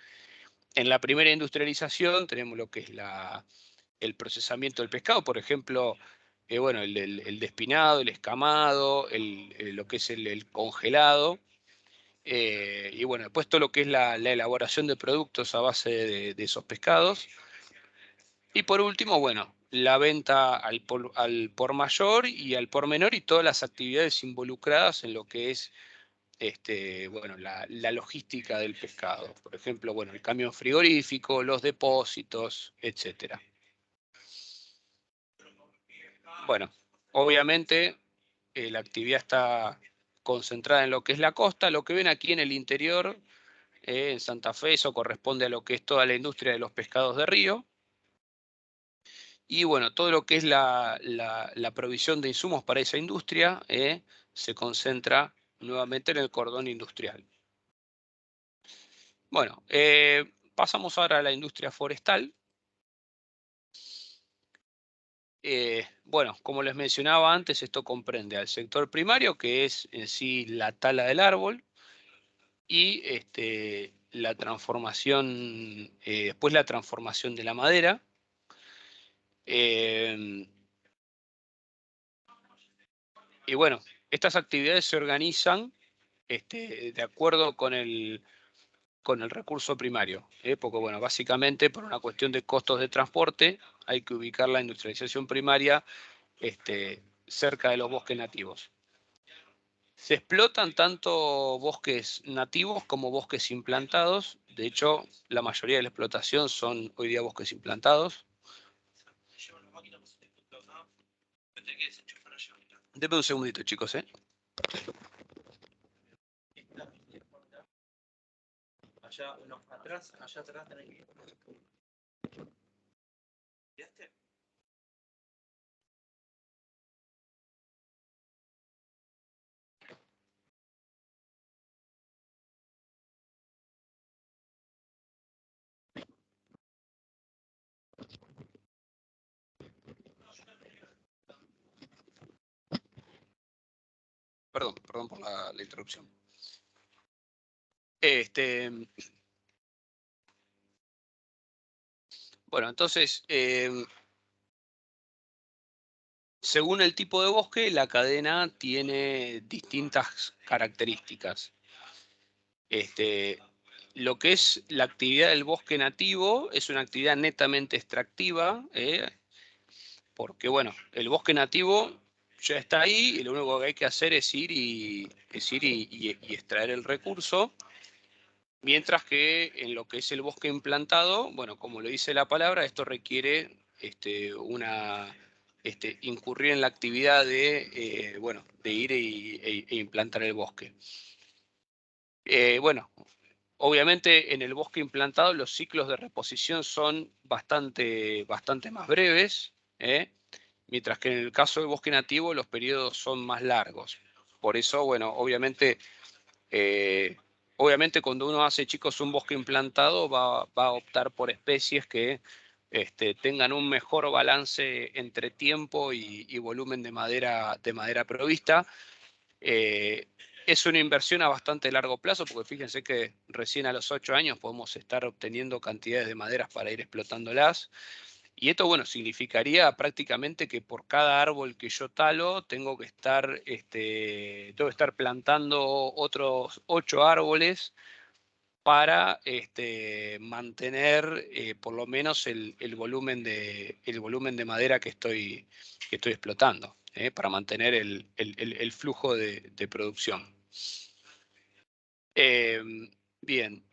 En la primera industrialización tenemos lo que es el procesamiento del pescado, por ejemplo, bueno, el despinado, el escamado, lo que es el congelado, y bueno, después todo lo que es la elaboración de productos a base de esos pescados. Y por último, bueno, la venta al por mayor y al por menor y todas las actividades involucradas en lo que es bueno, la logística del pescado. Por ejemplo, bueno, el camión frigorífico, los depósitos, etc. Bueno, obviamente la actividad está concentrada en lo que es la costa. Lo que ven aquí en el interior, en Santa Fe, eso corresponde a lo que es toda la industria de los pescados de río. Y bueno, todo lo que es la provisión de insumos para esa industria se concentra nuevamente en el cordón industrial. Bueno, pasamos ahora a la industria forestal. Bueno, como les mencionaba antes, esto comprende al sector primario, que es en sí la tala del árbol, y la transformación, después la transformación de la madera. Y bueno, estas actividades se organizan de acuerdo con el recurso primario, porque bueno, básicamente por una cuestión de costos de transporte hay que ubicar la industrialización primaria cerca de los bosques nativos. Se explotan tanto bosques nativos como bosques implantados. De hecho, la mayoría de la explotación son hoy día bosques implantados. Denme un segundito, chicos, Allá, no, atrás, allá atrás tenés que ir. ¿Viste? Perdón por la interrupción. Bueno, entonces, según el tipo de bosque, la cadena tiene distintas características. Lo que es la actividad del bosque nativo es una actividad netamente extractiva, porque bueno, el bosque nativo ya está ahí y lo único que hay que hacer es ir y extraer el recurso. Mientras que en lo que es el bosque implantado, bueno, como lo dice la palabra, esto requiere incurrir en la actividad de, bueno, de ir e implantar el bosque. Bueno, obviamente en el bosque implantado los ciclos de reposición son bastante más breves. mientras que en el caso del bosque nativo los periodos son más largos. Por eso, bueno, obviamente cuando uno hace, chicos, un bosque implantado va a optar por especies que tengan un mejor balance entre tiempo y volumen de madera provista. Es una inversión a bastante largo plazo, porque fíjense que recién a los 8 años podemos estar obteniendo cantidades de maderas para ir explotándolas. Y esto, bueno, significaría prácticamente que por cada árbol que yo talo tengo que estar plantando otros 8 árboles para mantener por lo menos el volumen de madera que estoy explotando, para mantener el flujo de producción. Bien.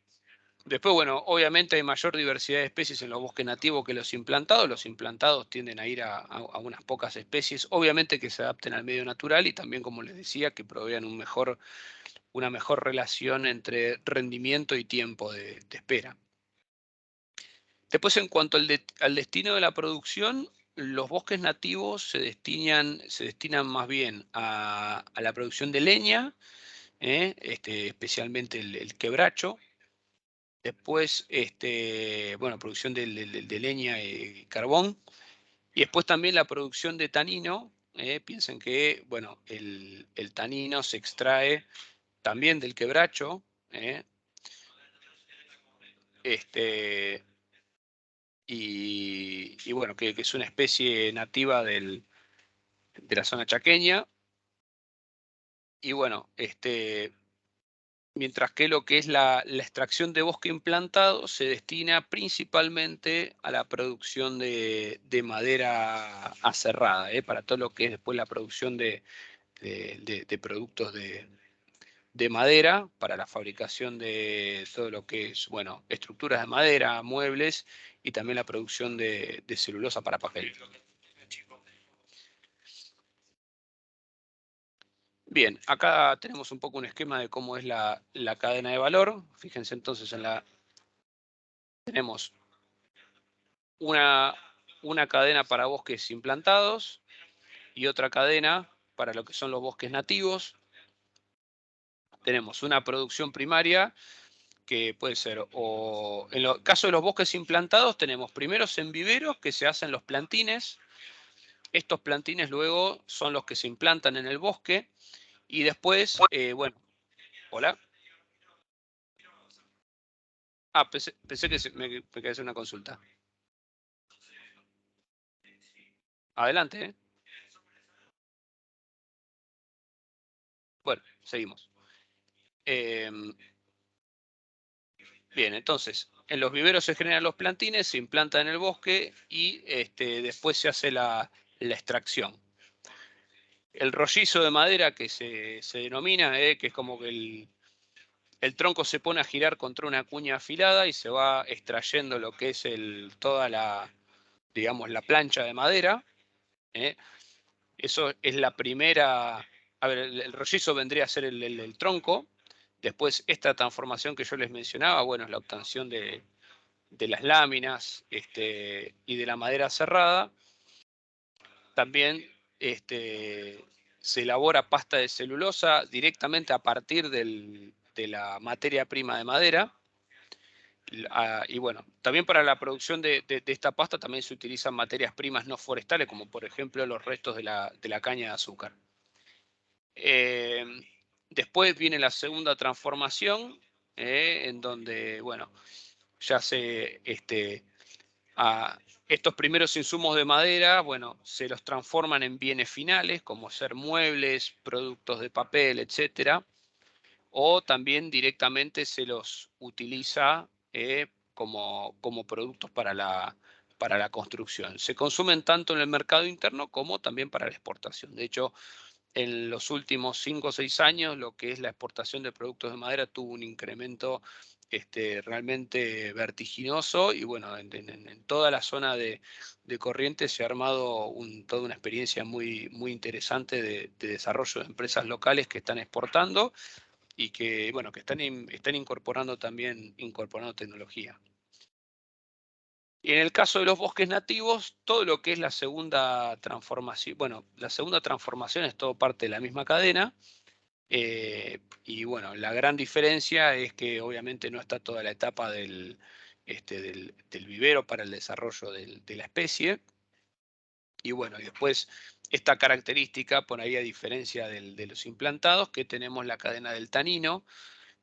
Después, bueno, obviamente hay mayor diversidad de especies en los bosques nativos que los implantados. Los implantados tienden a ir a unas pocas especies, obviamente que se adapten al medio natural y también, como les decía, que provean una mejor relación entre rendimiento y tiempo de espera. Después, en cuanto al destino de la producción, los bosques nativos se destinan más bien a la producción de leña, especialmente el quebracho. Después, bueno, producción de leña y carbón. Y después también la producción de tanino. Piensen que, bueno, el tanino se extrae también del quebracho. Y bueno, que es una especie nativa de la zona chaqueña. Y bueno, mientras que lo que es la extracción de bosque implantado se destina principalmente a la producción de madera aserrada, para todo lo que es después la producción de productos de madera, para la fabricación de todo lo que es, bueno, estructuras de madera, muebles y también la producción de celulosa para papel. Bien, acá tenemos un poco un esquema de cómo es la cadena de valor. Fíjense entonces tenemos una cadena para bosques implantados y otra cadena para lo que son los bosques nativos. Tenemos una producción primaria que puede ser, o en el caso de los bosques implantados, tenemos primeros en viveros que se hacen los plantines. Estos plantines luego son los que se implantan en el bosque y después, bueno, hola. Ah, pensé que me quería hacer una consulta. Adelante. Bueno, seguimos. Bien, entonces, en los viveros se generan los plantines, se implantan en el bosque y después se hace la extracción. El rollizo de madera que se denomina, que es como que el tronco se pone a girar contra una cuña afilada y se va extrayendo lo que es toda digamos, la plancha de madera. Eso es la primera. A ver, el rollizo vendría a ser el tronco. Después, esta transformación que yo les mencionaba, bueno, es la obtención de las láminas y de la madera cerrada. También se elabora pasta de celulosa directamente a partir de la materia prima de madera. Y bueno, también para la producción de esta pasta también se utilizan materias primas no forestales, como por ejemplo los restos de la caña de azúcar. Después viene la segunda transformación, en donde, bueno, ya estos primeros insumos de madera, bueno, se los transforman en bienes finales, como ser muebles, productos de papel, etcétera, o también directamente se los utiliza como productos para la construcción. Se consumen tanto en el mercado interno como también para la exportación. De hecho, en los últimos 5 o 6 años, lo que es la exportación de productos de madera tuvo un incremento realmente vertiginoso y bueno, en toda la zona de Corrientes se ha armado toda una experiencia muy, muy interesante de desarrollo de empresas locales que están exportando y que, bueno, que están incorporando tecnología. Y en el caso de los bosques nativos, todo lo que es la segunda transformación, bueno, la segunda transformación es todo parte de la misma cadena. Y bueno, la gran diferencia es que obviamente no está toda la etapa del vivero para el desarrollo de la especie. Y bueno, y después esta característica, por ahí a diferencia de los implantados, que tenemos la cadena del tanino,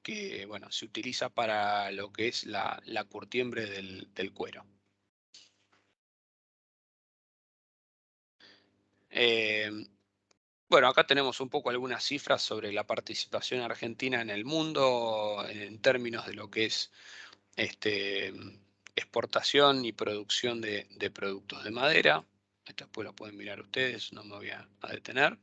que bueno, se utiliza para lo que es la curtiembre del cuero. Bueno, acá tenemos un poco algunas cifras sobre la participación argentina en el mundo en términos de lo que es exportación y producción de productos de madera. Esto después lo pueden mirar ustedes, no me voy a detener.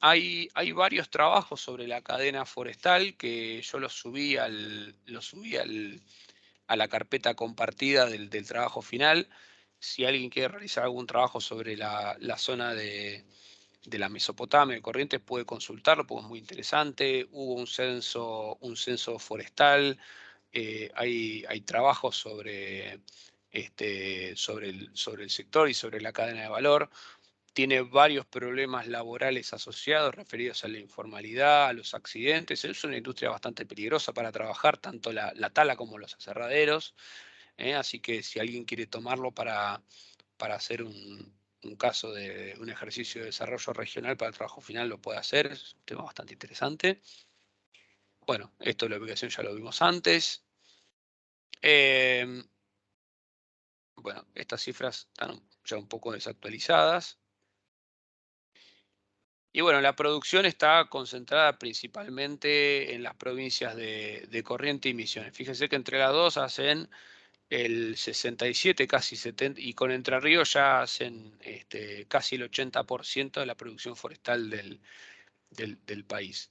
Hay varios trabajos sobre la cadena forestal que yo los subí a la carpeta compartida del trabajo final. Si alguien quiere realizar algún trabajo sobre la zona de la Mesopotamia, de Corrientes, puede consultarlo porque es muy interesante. Hubo un censo forestal, hay trabajos sobre el sector y sobre la cadena de valor. Tiene varios problemas laborales asociados referidos a la informalidad, a los accidentes. Es una industria bastante peligrosa para trabajar, tanto la tala como los aserraderos. Así que si alguien quiere tomarlo para hacer un caso de un ejercicio de desarrollo regional para el trabajo final, lo puede hacer. Es un tema bastante interesante. Bueno, esto de la ubicación ya lo vimos antes. Bueno, estas cifras están ya un poco desactualizadas. Y bueno, la producción está concentrada principalmente en las provincias de Corrientes y Misiones. Fíjense que entre las dos hacen el 67, casi 70, y con Entre Ríos ya hacen casi el 80% de la producción forestal del país.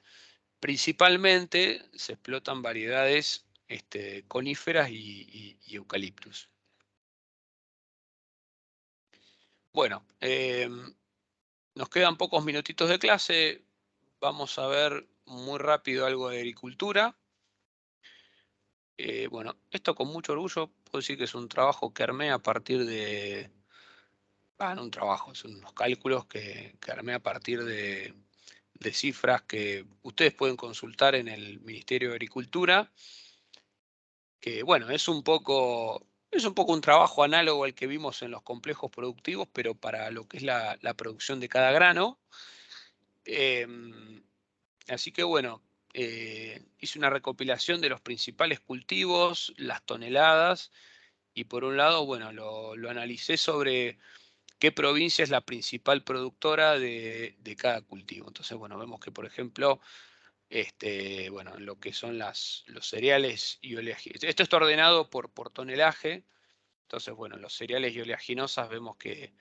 Principalmente se explotan variedades coníferas y eucaliptus. Bueno, nos quedan pocos minutitos de clase. Vamos a ver muy rápido algo de agricultura. Bueno, esto con mucho orgullo puedo decir que es un trabajo que armé a partir de... no un trabajo, son unos cálculos que armé a partir de cifras que ustedes pueden consultar en el Ministerio de Agricultura, que bueno, es un poco un trabajo análogo al que vimos en los complejos productivos, pero para lo que es la producción de cada grano. Así que bueno, hice una recopilación de los principales cultivos, las toneladas, y por un lado, bueno, lo analicé sobre qué provincia es la principal productora de cada cultivo. Entonces, bueno, vemos que, por ejemplo, bueno, lo que son los cereales y oleaginosas. Esto está ordenado por tonelaje. Entonces, bueno, los cereales y oleaginosas vemos que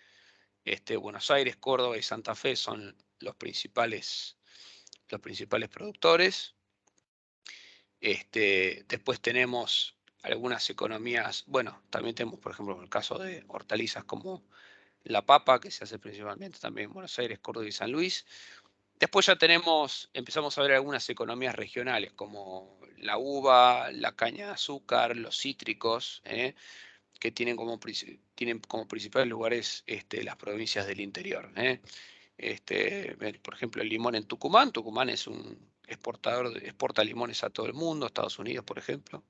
Buenos Aires, Córdoba y Santa Fe son los principales productores. Después tenemos algunas economías, bueno, también tenemos, por ejemplo, el caso de hortalizas como la papa, que se hace principalmente también en Buenos Aires, Córdoba y San Luis. Después ya empezamos a ver algunas economías regionales, como la uva, la caña de azúcar, los cítricos, que tienen como principales lugares las provincias del interior. Por ejemplo, el limón en Tucumán. Tucumán es un exportador, exporta limones a todo el mundo, Estados Unidos, por ejemplo.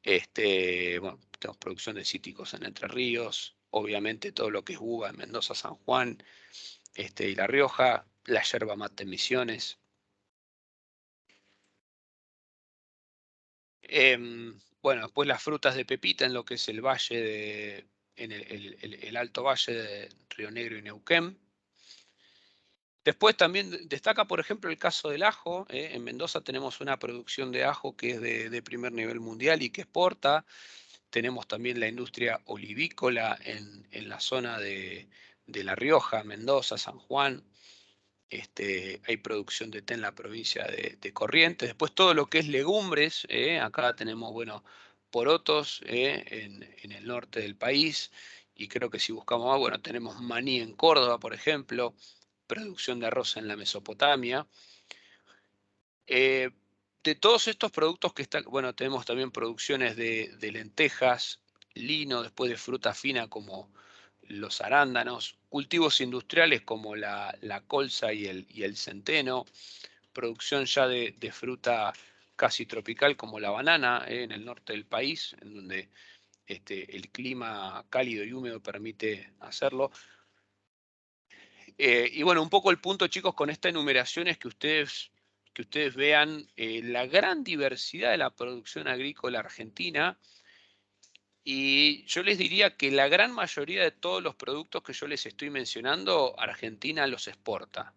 Bueno, tenemos producción de cítricos en Entre Ríos, obviamente todo lo que es uva en Mendoza, San Juan, y La Rioja, la yerba mate en Misiones. Bueno, después las frutas de pepita en lo que es el valle en el alto valle de Río Negro y Neuquén. Después también destaca, por ejemplo, el caso del ajo. En Mendoza tenemos una producción de ajo que es de primer nivel mundial y que exporta. Tenemos también la industria olivícola en la zona de La Rioja, Mendoza, San Juan. Hay producción de té en la provincia de Corrientes. Después todo lo que es legumbres. Acá tenemos, bueno, porotos en el norte del país. Y creo que si buscamos más, bueno, tenemos maní en Córdoba, por ejemplo. Producción de arroz en la Mesopotamia. de todos estos productos que están, bueno, tenemos también producciones de lentejas, lino, después de fruta fina como los arándanos, cultivos industriales como la colza y el centeno, producción ya de fruta casi tropical como la banana en el norte del país, en donde el clima cálido y húmedo permite hacerlo. Y bueno, un poco el punto, chicos, con esta enumeración es que ustedes vean la gran diversidad de la producción agrícola argentina. Y yo les diría que la gran mayoría de todos los productos que yo les estoy mencionando, Argentina los exporta.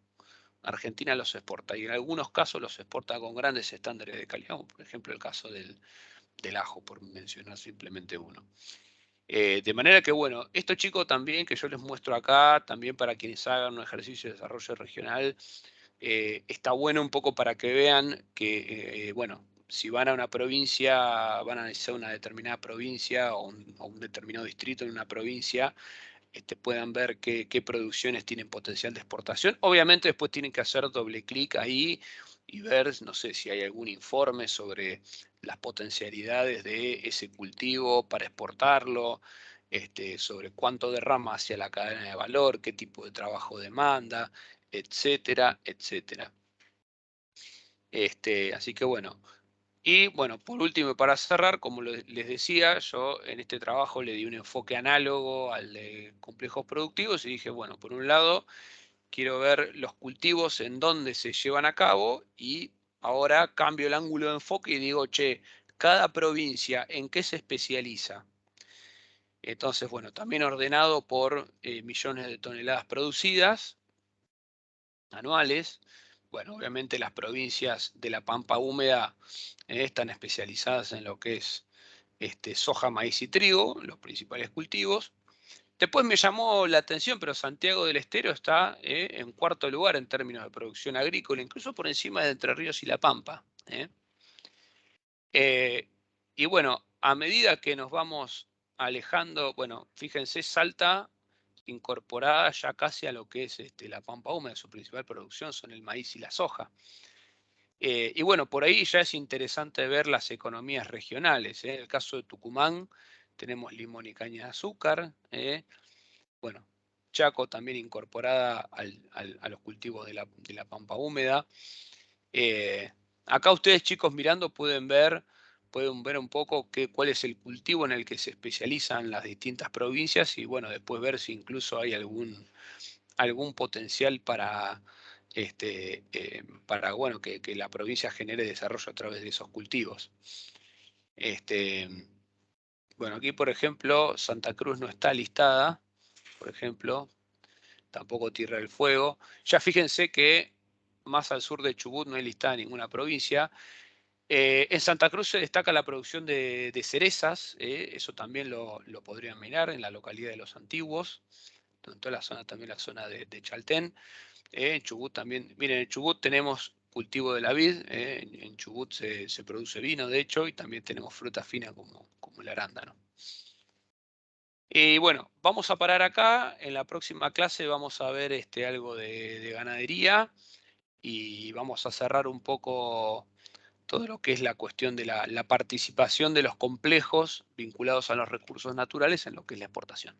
Argentina los exporta y en algunos casos los exporta con grandes estándares de calidad, por ejemplo el caso del ajo, por mencionar simplemente uno. De manera que, bueno, esto, chicos, también que yo les muestro acá, también para quienes hagan un ejercicio de desarrollo regional, está bueno un poco para que vean que, bueno, si van a una provincia, van a analizar una determinada provincia o un determinado distrito en una provincia, puedan ver qué producciones tienen potencial de exportación. Obviamente después tienen que hacer doble clic ahí y ver, no sé, si hay algún informe sobre las potencialidades de ese cultivo para exportarlo, sobre cuánto derrama hacia la cadena de valor, qué tipo de trabajo demanda, etcétera, etcétera. Así que bueno. Y bueno, por último, para cerrar, como les decía, yo en este trabajo le di un enfoque análogo al de complejos productivos y dije, bueno, por un lado, quiero ver los cultivos en dónde se llevan a cabo y ahora cambio el ángulo de enfoque y digo, che, cada provincia, ¿en qué se especializa? Entonces, bueno, también ordenado por millones de toneladas producidas anuales. Bueno, obviamente las provincias de la Pampa húmeda están especializadas en lo que es soja, maíz y trigo, los principales cultivos. Después me llamó la atención, pero Santiago del Estero está en cuarto lugar en términos de producción agrícola, incluso por encima de Entre Ríos y La Pampa. Y bueno, a medida que nos vamos alejando, bueno, fíjense, Salta incorporada ya casi a lo que es la Pampa húmeda, su principal producción son el maíz y la soja. Y bueno, por ahí ya es interesante ver las economías regionales. En el caso de Tucumán tenemos limón y caña de azúcar. Bueno, Chaco también incorporada a los cultivos de la pampa húmeda. Acá ustedes, chicos, mirando pueden ver un poco cuál es el cultivo en el que se especializan las distintas provincias y bueno, después ver si incluso hay algún potencial para bueno, que la provincia genere desarrollo a través de esos cultivos. Bueno, aquí por ejemplo Santa Cruz no está listada, por ejemplo, tampoco Tierra del Fuego. Ya fíjense que más al sur de Chubut no hay listada ninguna provincia. En Santa Cruz se destaca la producción de cerezas, eso también lo podrían mirar en la localidad de Los Antiguos, en toda la zona, también la zona de Chaltén. En Chubut también, miren, en Chubut tenemos cultivo de la vid, en Chubut se produce vino, de hecho, y también tenemos fruta fina como el arándano. Y bueno, vamos a parar acá. En la próxima clase vamos a ver algo de ganadería y vamos a cerrar un poco todo lo que es la cuestión de la participación de los complejos vinculados a los recursos naturales en lo que es la exportación.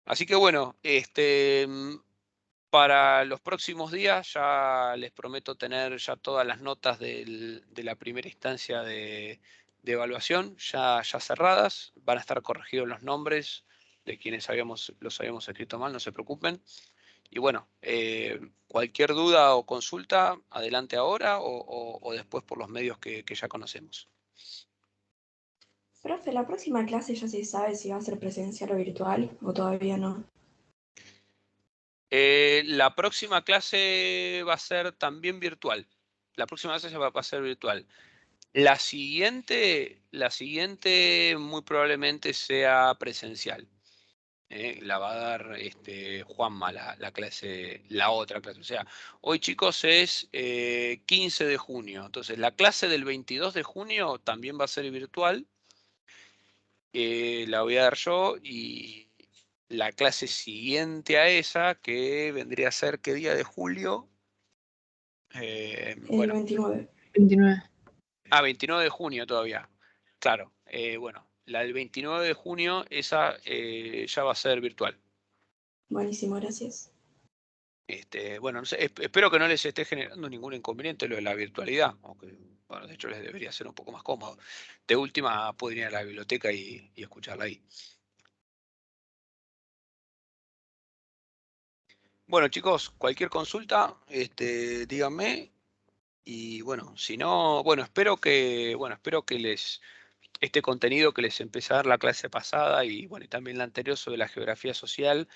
Así que bueno, para los próximos días ya les prometo tener ya todas las notas de la primera instancia de evaluación ya cerradas. Van a estar corregidos los nombres de quienes los habíamos escrito mal, no se preocupen. Y bueno, cualquier duda o consulta, adelante ahora o después por los medios que ya conocemos. Profe, la próxima clase ya se sabe si va a ser presencial o virtual o todavía no. La próxima clase va a ser también virtual. La próxima clase va a ser virtual. La siguiente muy probablemente sea presencial. La va a dar Juanma la clase, la otra clase. O sea, hoy, chicos, es 15 de junio. Entonces, la clase del 22 de junio también va a ser virtual. La voy a dar yo y la clase siguiente a esa, que vendría a ser ¿qué día de julio? El 29. 29. Ah, 29 de junio todavía. Claro, bueno, la del 29 de junio, esa ya va a ser virtual. Buenísimo, gracias. Bueno, no sé, espero que no les esté generando ningún inconveniente lo de la virtualidad, aunque, bueno, de hecho les debería ser un poco más cómodo. De última, pueden ir a la biblioteca y escucharla ahí. Bueno, chicos, cualquier consulta, díganme. Y bueno, si no, espero que este contenido que les empecé a dar la clase pasada y bueno, y también la anterior sobre la geografía social,